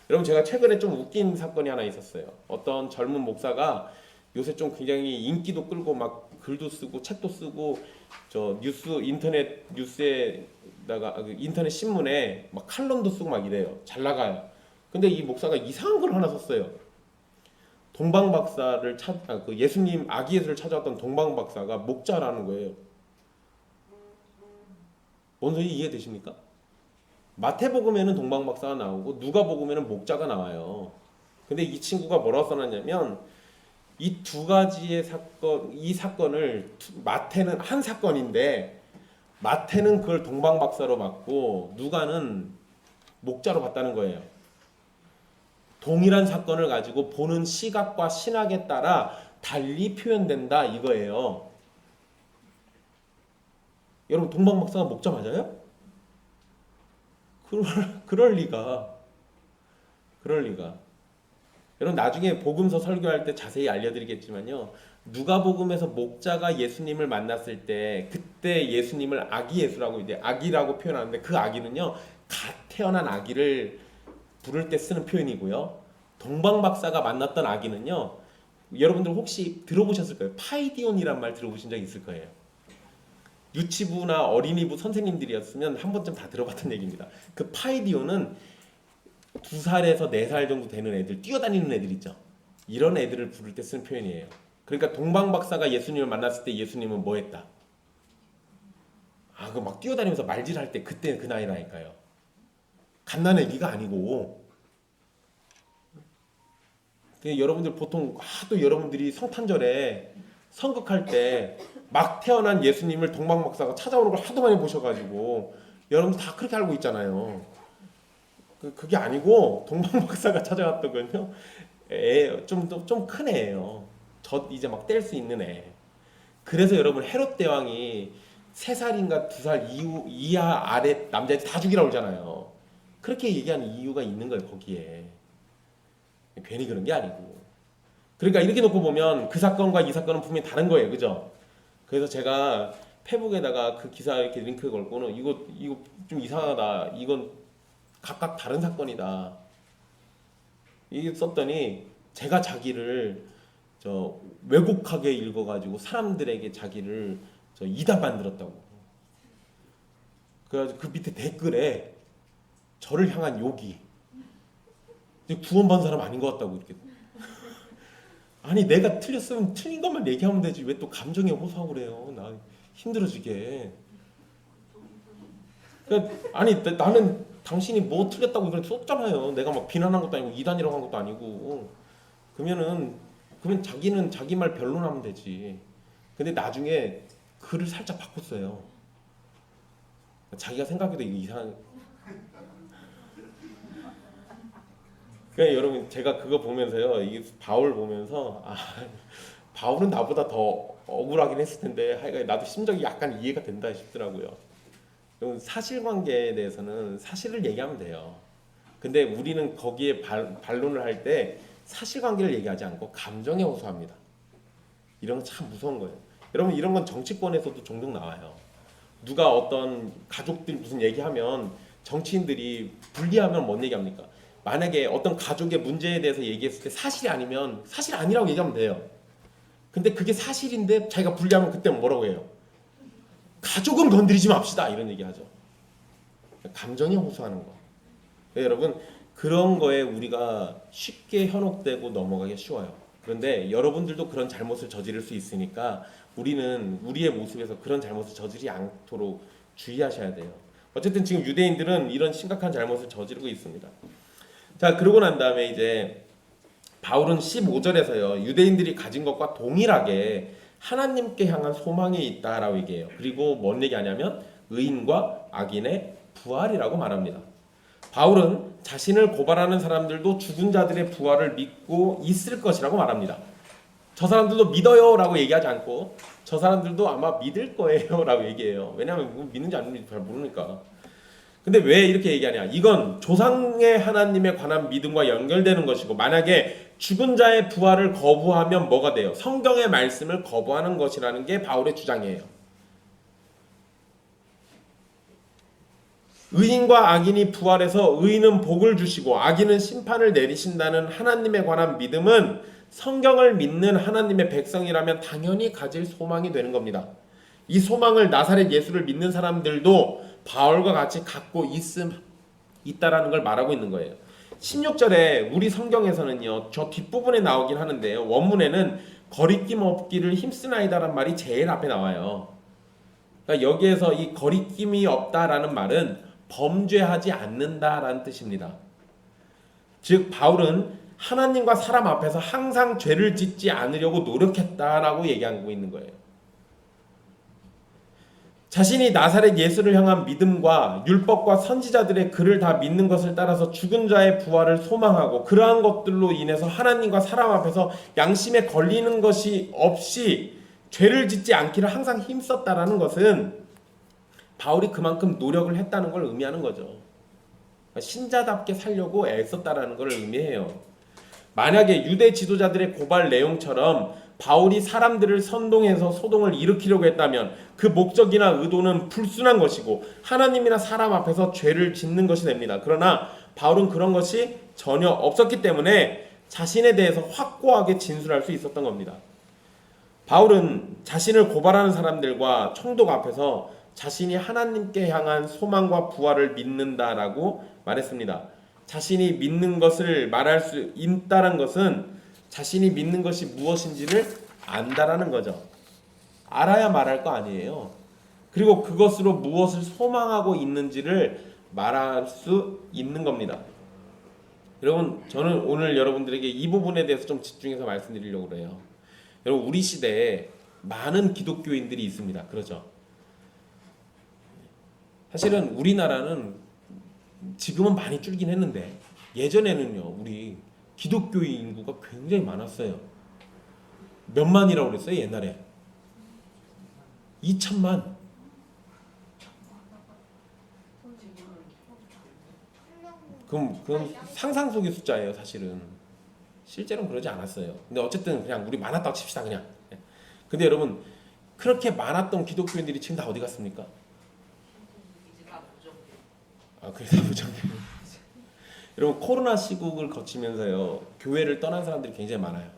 여러분 제가 최근에 좀 웃긴 사건이 하나 있었어요. 어떤 젊은 목사가 요새 좀 굉장히 인기도 끌고 막 글도 쓰고 책도 쓰고 저 인터넷 뉴스에다가 인터넷 신문에 막 칼럼도 쓰고 막 이래요. 잘 나가요. 근데 이 목사가 이상한 걸 하나 썼어요. 동방박사를 그 예수님 아기 예수를 찾아왔던 동방박사가 목자라는 거예요. 뭔 소리 이해되십니까? 마태복음에는 동방박사가 나오고 누가복음에는 목자가 나와요. 근데 이 친구가 뭐라고 써놨냐면 이 두 가지의 사건, 이 사건을 마태는 한 사건인데 마태는 그걸 동방박사로 봤고 누가는 목자로 봤다는 거예요. 동일한 사건을 가지고 보는 시각과 신학에 따라 달리 표현된다 이거예요. 여러분 동방박사가 목자 맞아요? 그럴 리가. 그럴 리가. 여러분 나중에 복음서 설교할 때 자세히 알려드리겠지만요. 누가복음에서 목자가 예수님을 만났을 때 그때 예수님을 아기 예수라고 이제 아기라고 표현하는데 그 아기는요 갓 태어난 아기를 부를 때 쓰는 표현이고요. 동방박사가 만났던 아기는요 여러분들 혹시 들어보셨을 거예요. 파이디온이란 말 들어보신 적 있을 거예요. 유치부나 어린이부 선생님들이었으면 한 번쯤 다 들어봤던 얘기입니다. 그 파이디온은 2살에서 4살 정도 되는 애들, 뛰어다니는 애들 있죠. 이런 애들을 부를 때 쓰는 표현이에요. 그러니까 동방박사가 예수님을 만났을 때 예수님은 뭐 했다? 그 막 뛰어다니면서 말질할 때 그때 그 나이라니까요. 갓난애기가 아니고. 여러분들 보통 또 여러분들이 성탄절에 성극할 때 막 태어난 예수님을 동방박사가 찾아오는 걸 하도 많이 보셔가지고 여러분들 다 그렇게 알고 있잖아요. 그게 아니고 동방박사가 찾아왔던 건요. 좀 큰 애예요. 이제 막 뗄 수 있는 애. 그래서 여러분 헤롯 대왕이 3살인가 2살 이하 아래 남자애들 다 죽이라고 그러잖아요. 그렇게 얘기하는 이유가 있는 거예요. 거기에. 괜히 그런 게 아니고. 그러니까 이렇게 놓고 보면 그 사건과 이 사건은 분명히 다른 거예요. 그죠? 그래서 제가 페북에다가 그 기사 이렇게 링크 걸고는 이거 좀 이상하다. 이건 각각 다른 사건이다. 이게 썼더니 제가 자기를 왜곡하게 읽어가지고 사람들에게 자기를 이단 만들었다고. 그래가지고 그 밑에 댓글에 저를 향한 욕이 구원받은 사람 아닌 것 같다고 이렇게. 아니 내가 틀렸으면 틀린 것만 얘기하면 되지 왜 또 감정에 호소하고 그래요. 나 힘들어지게. 아니 나는 당신이 뭐 틀렸다고 이걸 썼잖아요. 내가 막 비난한 것도 아니고 이단이라고 한 것도 아니고. 그러면 자기는 자기 말 변론하면 되지. 근데 나중에 글을 살짝 바꿨어요. 자기가 생각해도 이게 이상. 그러니까 여러분 제가 그거 보면서요, 이 바울 보면서 바울은 나보다 더 억울하긴 했을 텐데 하여간 나도 심정이 약간 이해가 된다 싶더라고요. 사실관계에 대해서는 사실을 얘기하면 돼요. 근데 우리는 거기에 반론을 할 때 사실관계를 얘기하지 않고 감정에 호소합니다. 이런 건 참 무서운 거예요. 여러분 이런 건 정치권에서도 종종 나와요. 누가 어떤 가족들 무슨 얘기하면 정치인들이 불리하면 뭔 얘기합니까? 만약에 어떤 가족의 문제에 대해서 얘기했을 때 사실이 아니면 사실 아니라고 얘기하면 돼요. 근데 그게 사실인데 자기가 불리하면 그때 뭐라고 해요? 가족은 건드리지 맙시다 이런 얘기하죠. 감정에 호소하는 거. 여러분 그런 거에 우리가 쉽게 현혹되고 넘어가기 쉬워요. 그런데 여러분들도 그런 잘못을 저지를 수 있으니까 우리는 우리의 모습에서 그런 잘못을 저지르지 않도록 주의하셔야 돼요. 어쨌든 지금 유대인들은 이런 심각한 잘못을 저지르고 있습니다. 자, 그러고 난 다음에 이제 바울은 15절에서요. 유대인들이 가진 것과 동일하게 하나님께 향한 소망이 있다라고 얘기해요. 그리고 뭔 얘기하냐면 의인과 악인의 부활이라고 말합니다. 바울은 자신을 고발하는 사람들도 죽은 자들의 부활을 믿고 있을 것이라고 말합니다. 저 사람들도 믿어요 라고 얘기하지 않고 저 사람들도 아마 믿을 거예요 라고 얘기해요. 왜냐하면 믿는지 안 믿는지 잘 모르니까. 근데 왜 이렇게 얘기하냐? 이건 조상의 하나님에 관한 믿음과 연결되는 것이고 만약에 죽은 자의 부활을 거부하면 뭐가 돼요? 성경의 말씀을 거부하는 것이라는 게 바울의 주장이에요. 의인과 악인이 부활해서 의인은 복을 주시고 악인은 심판을 내리신다는 하나님에 관한 믿음은 성경을 믿는 하나님의 백성이라면 당연히 가질 소망이 되는 겁니다. 이 소망을 나사렛 예수를 믿는 사람들도 바울과 같이 갖고 있다라는 걸 말하고 있는 거예요. 16절에 우리 성경에서는요, 저 뒷부분에 나오긴 하는데요, 원문에는 거리낌 없기를 힘쓰나이다라는 말이 제일 앞에 나와요. 그러니까 여기에서 이 거리낌이 없다라는 말은 범죄하지 않는다라는 뜻입니다. 즉 바울은 하나님과 사람 앞에서 항상 죄를 짓지 않으려고 노력했다라고 얘기하고 있는 거예요. 자신이 나사렛 예수를 향한 믿음과 율법과 선지자들의 글을 다 믿는 것을 따라서 죽은 자의 부활을 소망하고 그러한 것들로 인해서 하나님과 사람 앞에서 양심에 걸리는 것이 없이 죄를 짓지 않기를 항상 힘썼다라는 것은 바울이 그만큼 노력을 했다는 걸 의미하는 거죠. 신자답게 살려고 애썼다라는 걸 의미해요. 만약에 유대 지도자들의 고발 내용처럼 바울이 사람들을 선동해서 소동을 일으키려고 했다면 그 목적이나 의도는 불순한 것이고 하나님이나 사람 앞에서 죄를 짓는 것이 됩니다. 그러나 바울은 그런 것이 전혀 없었기 때문에 자신에 대해서 확고하게 진술할 수 있었던 겁니다. 바울은 자신을 고발하는 사람들과 총독 앞에서 자신이 하나님께 향한 소망과 부활을 믿는다라고 말했습니다. 자신이 믿는 것을 말할 수 있다는 것은 자신이 믿는 것이 무엇인지를 안다라는 거죠. 알아야 말할 거 아니에요. 그리고 그것으로 무엇을 소망하고 있는지를 말할 수 있는 겁니다. 여러분, 저는 오늘 여러분들에게 이 부분에 대해서 좀 집중해서 말씀드리려고 해요. 여러분, 우리 시대에 많은 기독교인들이 있습니다. 그렇죠? 사실은 우리나라는 지금은 많이 줄긴 했는데 예전에는요, 우리 기독교인 인구가 굉장히 많았어요. 몇만이라고 그랬어요, 옛날에? 2천만. 그럼 상상 속의 숫자예요, 사실은. 실제로는 그러지 않았어요. 근데 어쨌든 그냥 우리 많았다고 칩시다, 그냥. 근데 여러분, 그렇게 많았던 기독교인들이 지금 다 어디 갔습니까? 이제 다 부정돼요. 아, 그게 다 부정돼요. 여러분, 코로나 시국을 거치면서요, 교회를 떠난 사람들이 굉장히 많아요.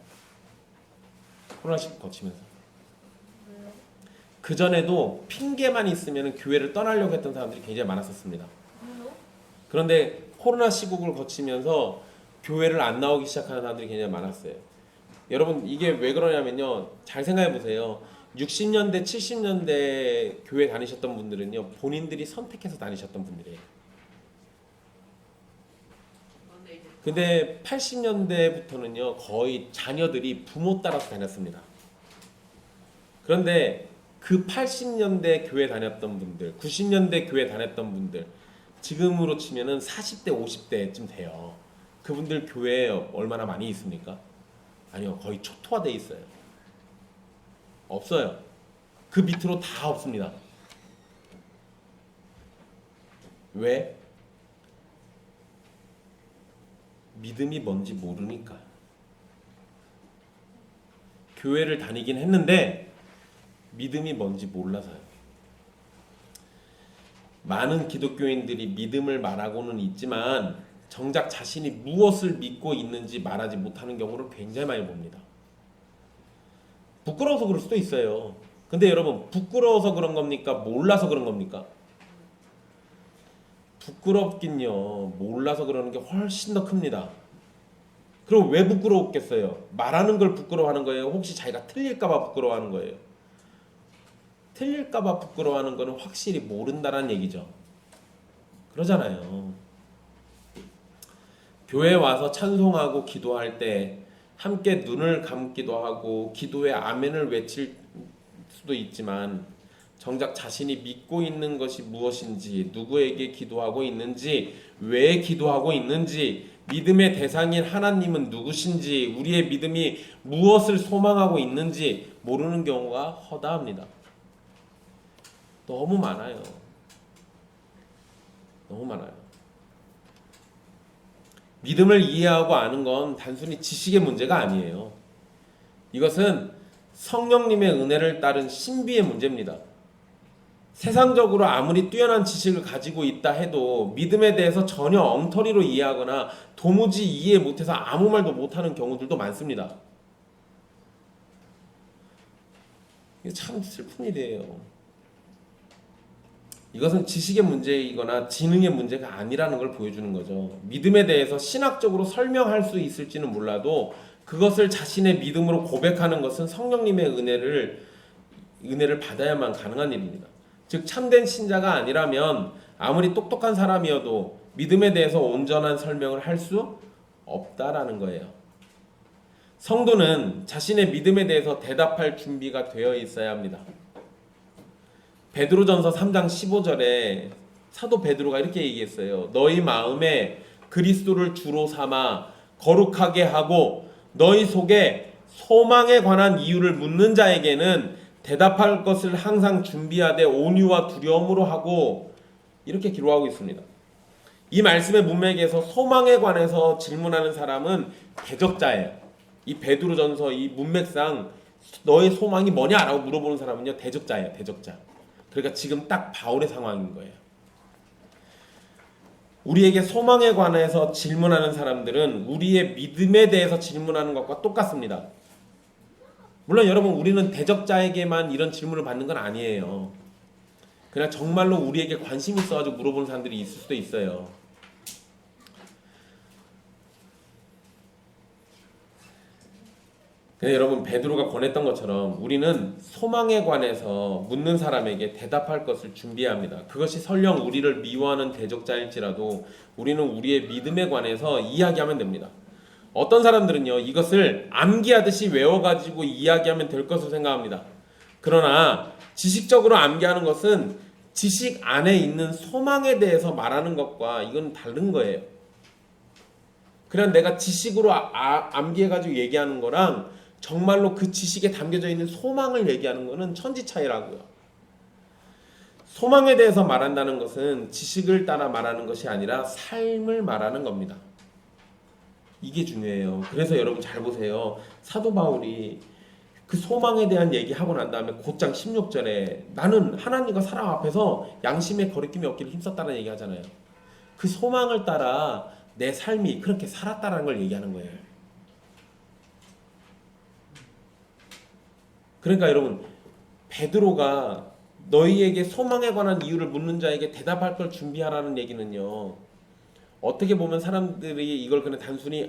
코로나 시국 거치면서. 그 전에도 핑계만 있으면 교회를 떠나려고 했던 사람들이 굉장히 많았었습니다. 그런데 코로나 시국을 거치면서 교회를 안 나오기 시작하는 사람들이 굉장히 많았어요. 여러분, 이게 왜 그러냐면요, 잘 생각해 보세요. 60년대, 70년대 교회 다니셨던 분들은요, 본인들이 선택해서 다니셨던 분들이에요. 근데 80년대부터는요, 거의 자녀들이 부모 따라서 다녔습니다. 그런데 그 80년대 교회 다녔던 분들, 90년대 교회 다녔던 분들, 지금으로 치면은 40대, 50대쯤 돼요. 그분들 교회에 얼마나 많이 있습니까? 아니요, 거의 초토화돼 있어요. 없어요. 그 밑으로 다 없습니다. 왜? 믿음이 뭔지 모르니까. 교회를 다니긴 했는데 믿음이 뭔지 몰라서요. 많은 기독교인들이 믿음을 말하고는 있지만 정작 자신이 무엇을 믿고 있는지 말하지 못하는 경우를 굉장히 많이 봅니다. 부끄러워서 그럴 수도 있어요. 근데 여러분, 부끄러워서 그런 겁니까? 몰라서 그런 겁니까? 부끄럽긴요, 몰라서 그러는 게 훨씬 더 큽니다. 그럼 왜 부끄러웠겠어요? 말하는 걸 부끄러워하는 거예요? 혹시 자기가 틀릴까봐 부끄러워하는 거예요? 틀릴까봐 부끄러워하는 거는 확실히 모른다는 얘기죠. 그러잖아요. 교회에 와서 찬송하고 기도할 때 함께 눈을 감기도 하고 기도에 아멘을 외칠 수도 있지만 정작 자신이 믿고 있는 것이 무엇인지, 누구에게 기도하고 있는지, 왜 기도하고 있는지, 믿음의 대상인 하나님은 누구신지, 우리의 믿음이 무엇을 소망하고 있는지 모르는 경우가 허다합니다. 너무 많아요. 너무 많아요. 믿음을 이해하고 아는 건 단순히 지식의 문제가 아니에요. 이것은 성령님의 은혜를 따른 신비의 문제입니다. 세상적으로 아무리 뛰어난 지식을 가지고 있다 해도 믿음에 대해서 전혀 엉터리로 이해하거나 도무지 이해 못해서 아무 말도 못하는 경우들도 많습니다. 이게 참 슬픈 일이에요. 이것은 지식의 문제이거나 지능의 문제가 아니라는 걸 보여주는 거죠. 믿음에 대해서 신학적으로 설명할 수 있을지는 몰라도 그것을 자신의 믿음으로 고백하는 것은 성령님의 은혜를 받아야만 가능한 일입니다. 즉 참된 신자가 아니라면 아무리 똑똑한 사람이어도 믿음에 대해서 온전한 설명을 할 수 없다라는 거예요. 성도는 자신의 믿음에 대해서 대답할 준비가 되어 있어야 합니다. 베드로전서 3장 15절에 사도 베드로가 이렇게 얘기했어요. 너희 마음에 그리스도를 주로 삼아 거룩하게 하고 너희 속에 소망에 관한 이유를 묻는 자에게는 대답할 것을 항상 준비하되 온유와 두려움으로 하고, 이렇게 기록하고 있습니다. 이 말씀의 문맥에서 소망에 관해서 질문하는 사람은 대적자예요. 이 베드로전서 이 문맥상 너의 소망이 뭐냐라고 물어보는 사람은요, 대적자예요. 대적자. 그러니까 지금 딱 바울의 상황인 거예요. 우리에게 소망에 관해서 질문하는 사람들은 우리의 믿음에 대해서 질문하는 것과 똑같습니다. 물론 여러분, 우리는 대적자에게만 이런 질문을 받는 건 아니에요. 그냥 정말로 우리에게 관심이 있어가지고 물어보는 사람들이 있을 수도 있어요. 근데 여러분, 베드로가 권했던 것처럼 우리는 소망에 관해서 묻는 사람에게 대답할 것을 준비해야 합니다. 그것이 설령 우리를 미워하는 대적자일지라도 우리는 우리의 믿음에 관해서 이야기하면 됩니다. 어떤 사람들은요, 이것을 암기하듯이 외워가지고 이야기하면 될 것으로 생각합니다. 그러나 지식적으로 암기하는 것은 지식 안에 있는 소망에 대해서 말하는 것과 이건 다른 거예요. 그냥 내가 지식으로 암기해가지고 얘기하는 거랑 정말로 그 지식에 담겨져 있는 소망을 얘기하는 거는 천지 차이라고요. 소망에 대해서 말한다는 것은 지식을 따라 말하는 것이 아니라 삶을 말하는 겁니다. 이게 중요해요. 그래서 여러분 잘 보세요. 사도 바울이 그 소망에 대한 얘기하고 난 다음에 곧장 16절에 나는 하나님과 사람 앞에서 양심의 거리낌이 없기를 힘썼다는 얘기 하잖아요. 그 소망을 따라 내 삶이 그렇게 살았다는 걸 얘기하는 거예요. 그러니까 여러분, 베드로가 너희에게 소망에 관한 이유를 묻는 자에게 대답할 걸 준비하라는 얘기는요, 어떻게 보면 사람들이 이걸 그냥 단순히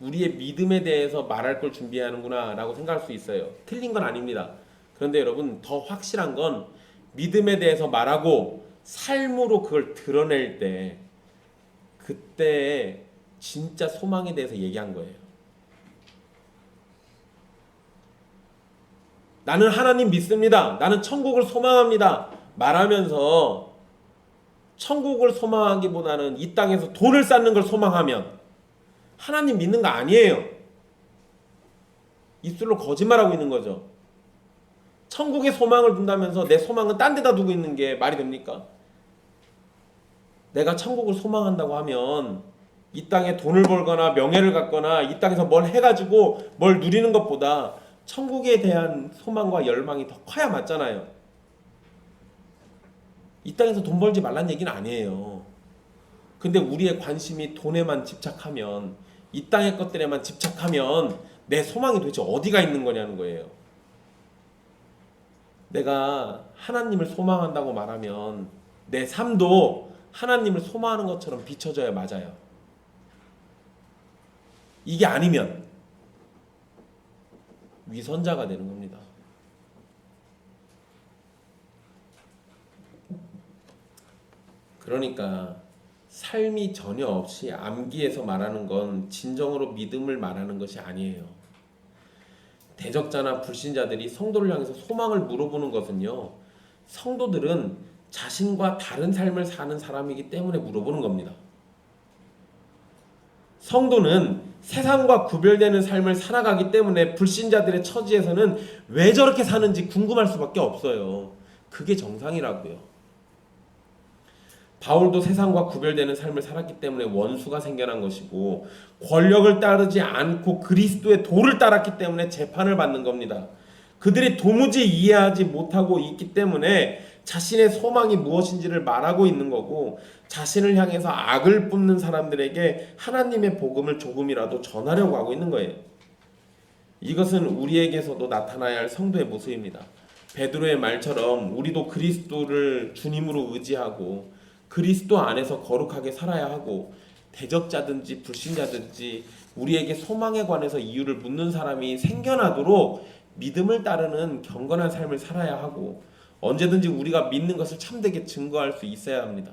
우리의 믿음에 대해서 말할 걸 준비하는구나 라고 생각할 수 있어요. 틀린 건 아닙니다. 그런데 여러분, 더 확실한 건 믿음에 대해서 말하고 삶으로 그걸 드러낼 때, 그때 진짜 소망에 대해서 얘기한 거예요. 나는 하나님 믿습니다. 나는 천국을 소망합니다. 말하면서 천국을 소망하기보다는 이 땅에서 돈을 쌓는 걸 소망하면 하나님 믿는 거 아니에요. 입술로 거짓말하고 있는 거죠. 천국에 소망을 둔다면서 내 소망은 딴 데다 두고 있는 게 말이 됩니까? 내가 천국을 소망한다고 하면 이 땅에 돈을 벌거나 명예를 갖거나 이 땅에서 뭘 해가지고 뭘 누리는 것보다 천국에 대한 소망과 열망이 더 커야 맞잖아요. 이 땅에서 돈 벌지 말란 얘기는 아니에요. 근데 우리의 관심이 돈에만 집착하면, 이 땅의 것들에만 집착하면 내 소망이 도대체 어디가 있는 거냐는 거예요. 내가 하나님을 소망한다고 말하면 내 삶도 하나님을 소망하는 것처럼 비춰져야 맞아요. 이게 아니면 위선자가 되는 겁니다. 그러니까 삶이 전혀 없이 암기해서 말하는 건 진정으로 믿음을 말하는 것이 아니에요. 대적자나 불신자들이 성도를 향해서 소망을 물어보는 것은요, 성도들은 자신과 다른 삶을 사는 사람이기 때문에 물어보는 겁니다. 성도는 세상과 구별되는 삶을 살아가기 때문에 불신자들의 처지에서는 왜 저렇게 사는지 궁금할 수밖에 없어요. 그게 정상이라고요. 바울도 세상과 구별되는 삶을 살았기 때문에 원수가 생겨난 것이고, 권력을 따르지 않고 그리스도의 도를 따랐기 때문에 재판을 받는 겁니다. 그들이 도무지 이해하지 못하고 있기 때문에 자신의 소망이 무엇인지를 말하고 있는 거고, 자신을 향해서 악을 뿜는 사람들에게 하나님의 복음을 조금이라도 전하려고 하고 있는 거예요. 이것은 우리에게서도 나타나야 할 성도의 모습입니다. 베드로의 말처럼 우리도 그리스도를 주님으로 의지하고 그리스도 안에서 거룩하게 살아야 하고, 대적자든지 불신자든지 우리에게 소망에 관해서 이유를 묻는 사람이 생겨나도록 믿음을 따르는 경건한 삶을 살아야 하고, 언제든지 우리가 믿는 것을 참되게 증거할 수 있어야 합니다.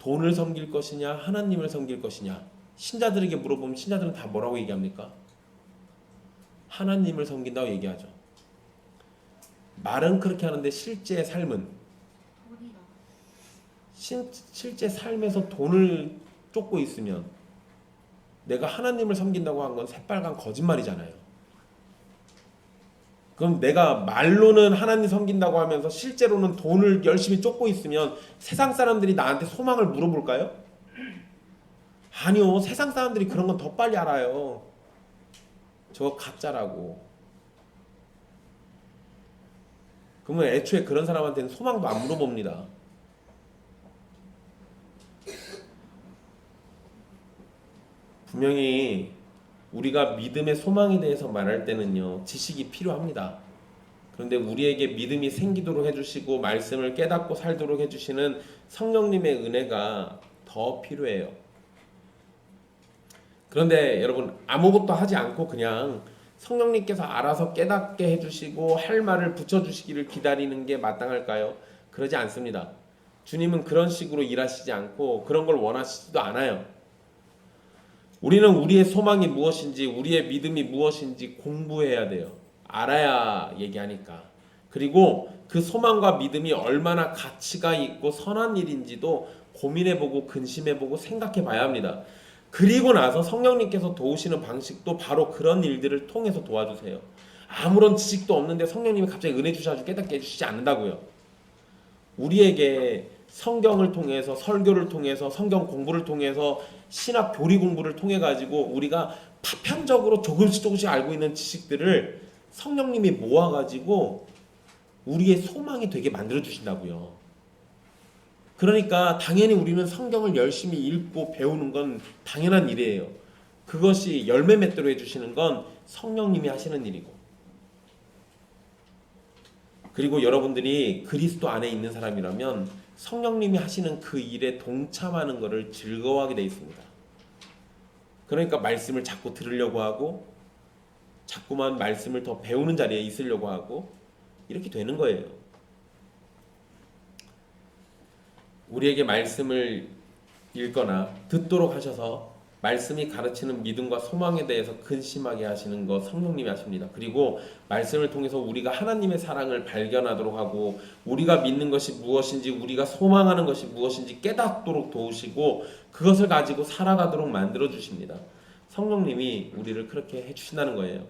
돈을 섬길 것이냐 하나님을 섬길 것이냐. 신자들에게 물어보면 신자들은 다 뭐라고 얘기합니까? 하나님을 섬긴다고 얘기하죠. 말은 그렇게 하는데 실제 삶은 실제 삶에서 돈을 쫓고 있으면 내가 하나님을 섬긴다고 한 건 새빨간 거짓말이잖아요. 그럼 내가 말로는 하나님 섬긴다고 하면서 실제로는 돈을 열심히 쫓고 있으면 세상 사람들이 나한테 소망을 물어볼까요? 아니요. 세상 사람들이 그런 건 더 빨리 알아요. 저거 가짜라고. 그러면 애초에 그런 사람한테는 소망도 안 물어봅니다. 분명히 우리가 믿음의 소망에 대해서 말할 때는요, 지식이 필요합니다. 그런데 우리에게 믿음이 생기도록 해주시고 말씀을 깨닫고 살도록 해주시는 성령님의 은혜가 더 필요해요. 그런데 여러분, 아무것도 하지 않고 그냥 성령님께서 알아서 깨닫게 해주시고 할 말을 붙여주시기를 기다리는 게 마땅할까요? 그러지 않습니다. 주님은 그런 식으로 일하시지 않고 그런 걸 원하시지도 않아요. 우리는 우리의 소망이 무엇인지, 우리의 믿음이 무엇인지 공부해야 돼요. 알아야 얘기하니까. 그리고 그 소망과 믿음이 얼마나 가치가 있고 선한 일인지도 고민해보고 근심해보고 생각해봐야 합니다. 그리고 나서 성령님께서 도우시는 방식도 바로 그런 일들을 통해서 도와주세요. 아무런 지식도 없는데 성령님이 갑자기 은혜 주셔가지고 깨닫게 해주시지 않는다고요. 우리에게 성경을 통해서, 설교를 통해서, 성경 공부를 통해서, 신학 교리 공부를 통해 가지고 우리가 파편적으로 조금씩 알고 있는 지식들을 성령님이 모아 가지고 우리의 소망이 되게 만들어 주신다고요. 그러니까 당연히 우리는 성경을 열심히 읽고 배우는 건 당연한 일이에요. 그것이 열매 맺도록 해주시는 건 성령님이 하시는 일이고, 그리고 여러분들이 그리스도 안에 있는 사람이라면 성령님이 하시는 그 일에 동참하는 것을 즐거워하게 되어 있습니다. 그러니까 말씀을 자꾸 들으려고 하고 자꾸만 말씀을 더 배우는 자리에 있으려고 하고 이렇게 되는 거예요. 우리에게 말씀을 읽거나 듣도록 하셔서 말씀이 가르치는 믿음과 소망에 대해서 근심하게 하시는 것 성령님이 하십니다. 그리고 말씀을 통해서 우리가 하나님의 사랑을 발견하도록 하고 우리가 믿는 것이 무엇인지 우리가 소망하는 것이 무엇인지 깨닫도록 도우시고 그것을 가지고 살아가도록 만들어 주십니다. 성령님이 우리를 그렇게 해주신다는 거예요.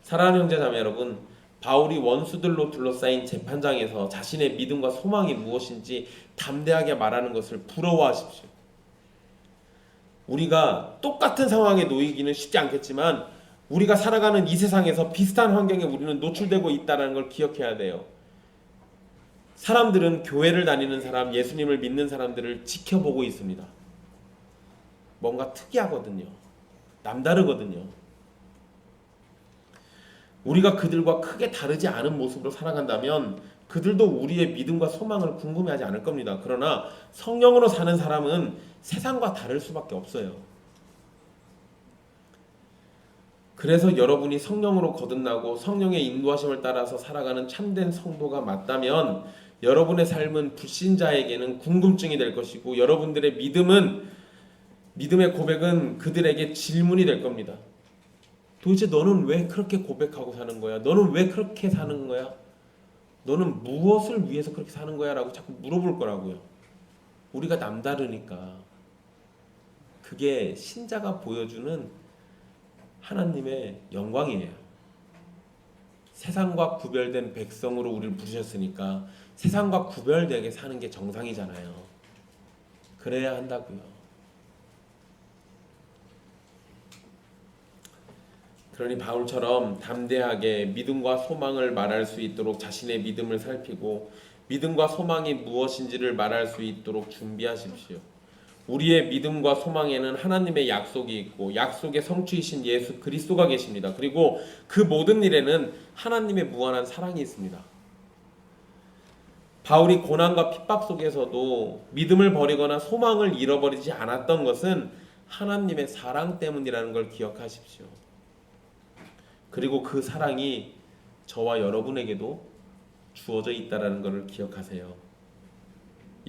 사랑하는 형제 자매 여러분, 바울이 원수들로 둘러싸인 재판장에서 자신의 믿음과 소망이 무엇인지 담대하게 말하는 것을 부러워하십시오. 우리가 똑같은 상황에 놓이기는 쉽지 않겠지만 우리가 살아가는 이 세상에서 비슷한 환경에 우리는 노출되고 있다는 걸 기억해야 돼요. 사람들은 교회를 다니는 사람, 예수님을 믿는 사람들을 지켜보고 있습니다. 뭔가 특이하거든요. 남다르거든요. 우리가 그들과 크게 다르지 않은 모습으로 살아간다면 그들도 우리의 믿음과 소망을 궁금해하지 않을 겁니다. 그러나 성령으로 사는 사람은 세상과 다를 수밖에 없어요. 그래서 여러분이 성령으로 거듭나고 성령의 인도하심을 따라서 살아가는 참된 성도가 맞다면 여러분의 삶은 불신자에게는 궁금증이 될 것이고 여러분들의 믿음의 고백은 그들에게 질문이 될 겁니다. 도대체 너는 왜 그렇게 고백하고 사는 거야? 너는 왜 그렇게 사는 거야? 너는 무엇을 위해서 그렇게 사는 거야? 라고 자꾸 물어볼 거라고요. 우리가 남다르니까. 그게 신자가 보여주는 하나님의 영광이에요. 세상과 구별된 백성으로 우리를 부르셨으니까 세상과 구별되게 사는 게 정상이잖아요. 그래야 한다고요. 그러니 바울처럼 담대하게 믿음과 소망을 말할 수 있도록 자신의 믿음을 살피고 믿음과 소망이 무엇인지를 말할 수 있도록 준비하십시오. 우리의 믿음과 소망에는 하나님의 약속이 있고 약속의 성취이신 예수 그리스도가 계십니다. 그리고 그 모든 일에는 하나님의 무한한 사랑이 있습니다. 바울이 고난과 핍박 속에서도 믿음을 버리거나 소망을 잃어버리지 않았던 것은 하나님의 사랑 때문이라는 걸 기억하십시오. 그리고 그 사랑이 저와 여러분에게도 주어져 있다는 것을 기억하세요.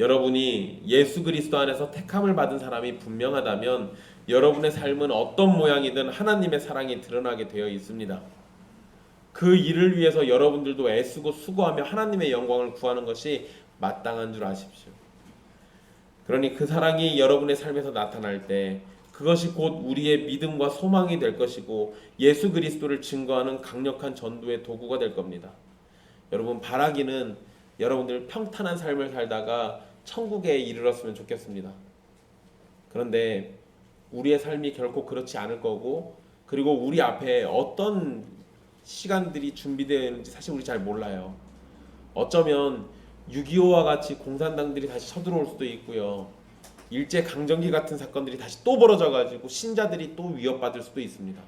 여러분이 예수 그리스도 안에서 택함을 받은 사람이 분명하다면 여러분의 삶은 어떤 모양이든 하나님의 사랑이 드러나게 되어 있습니다. 그 일을 위해서 여러분들도 애쓰고 수고하며 하나님의 영광을 구하는 것이 마땅한 줄 아십시오. 그러니 그 사랑이 여러분의 삶에서 나타날 때 그것이 곧 우리의 믿음과 소망이 될 것이고 예수 그리스도를 증거하는 강력한 전도의 도구가 될 겁니다. 여러분, 바라기는 여러분들 평탄한 삶을 살다가 천국에 이르렀으면 좋겠습니다. 그런데 우리의 삶이 결코 그렇지 않을 거고, 그리고 우리 앞에 어떤 시간들이 준비되어 있는지 사실 우리 잘 몰라요. 어쩌면 6.25와 같이 공산당들이 다시 쳐들어올 수도 있고요. 일제강점기 같은 사건들이 다시 또 벌어져가지고 신자들이 또 위협받을 수도 있습니다.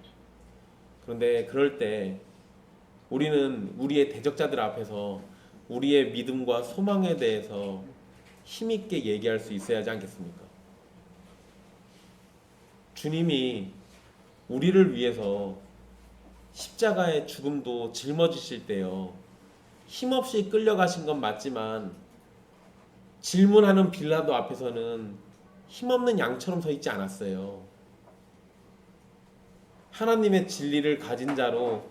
그런데 그럴 때 우리는 우리의 대적자들 앞에서 우리의 믿음과 소망에 대해서 힘있게 얘기할 수 있어야 하지 않겠습니까? 주님이 우리를 위해서 십자가의 죽음도 짊어지실 때요, 힘없이 끌려가신 건 맞지만 질문하는 빌라도 앞에서는 힘없는 양처럼 서 있지 않았어요. 하나님의 진리를 가진 자로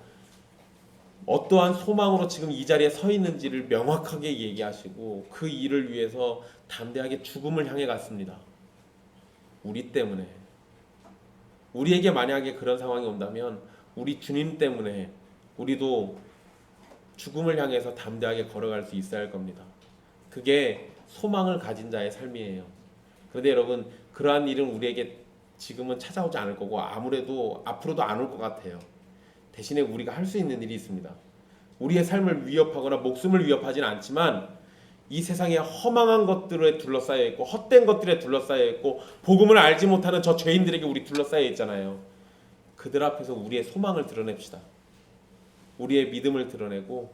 어떠한 소망으로 지금 이 자리에 서 있는지를 명확하게 얘기하시고 그 일을 위해서 담대하게 죽음을 향해 갔습니다. 우리 때문에. 우리에게 만약에 그런 상황이 온다면 우리 주님 때문에 우리도 죽음을 향해서 담대하게 걸어갈 수 있어야 할 겁니다. 그게 소망을 가진 자의 삶이에요. 그런데 여러분, 그러한 일은 우리에게 지금은 찾아오지 않을 거고 아무래도 앞으로도 안 올 것 같아요. 대신에 우리가 할 수 있는 일이 있습니다. 우리의 삶을 위협하거나 목숨을 위협하지는 않지만 이 세상에 허망한 것들에 둘러싸여 있고 헛된 것들에 둘러싸여 있고 복음을 알지 못하는 저 죄인들에게 우리 둘러싸여 있잖아요. 그들 앞에서 우리의 소망을 드러냅시다. 우리의 믿음을 드러내고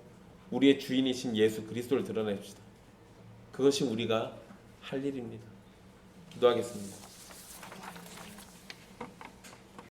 우리의 주인이신 예수 그리스도를 드러냅시다. 그것이 우리가 할 일입니다. 기도하겠습니다.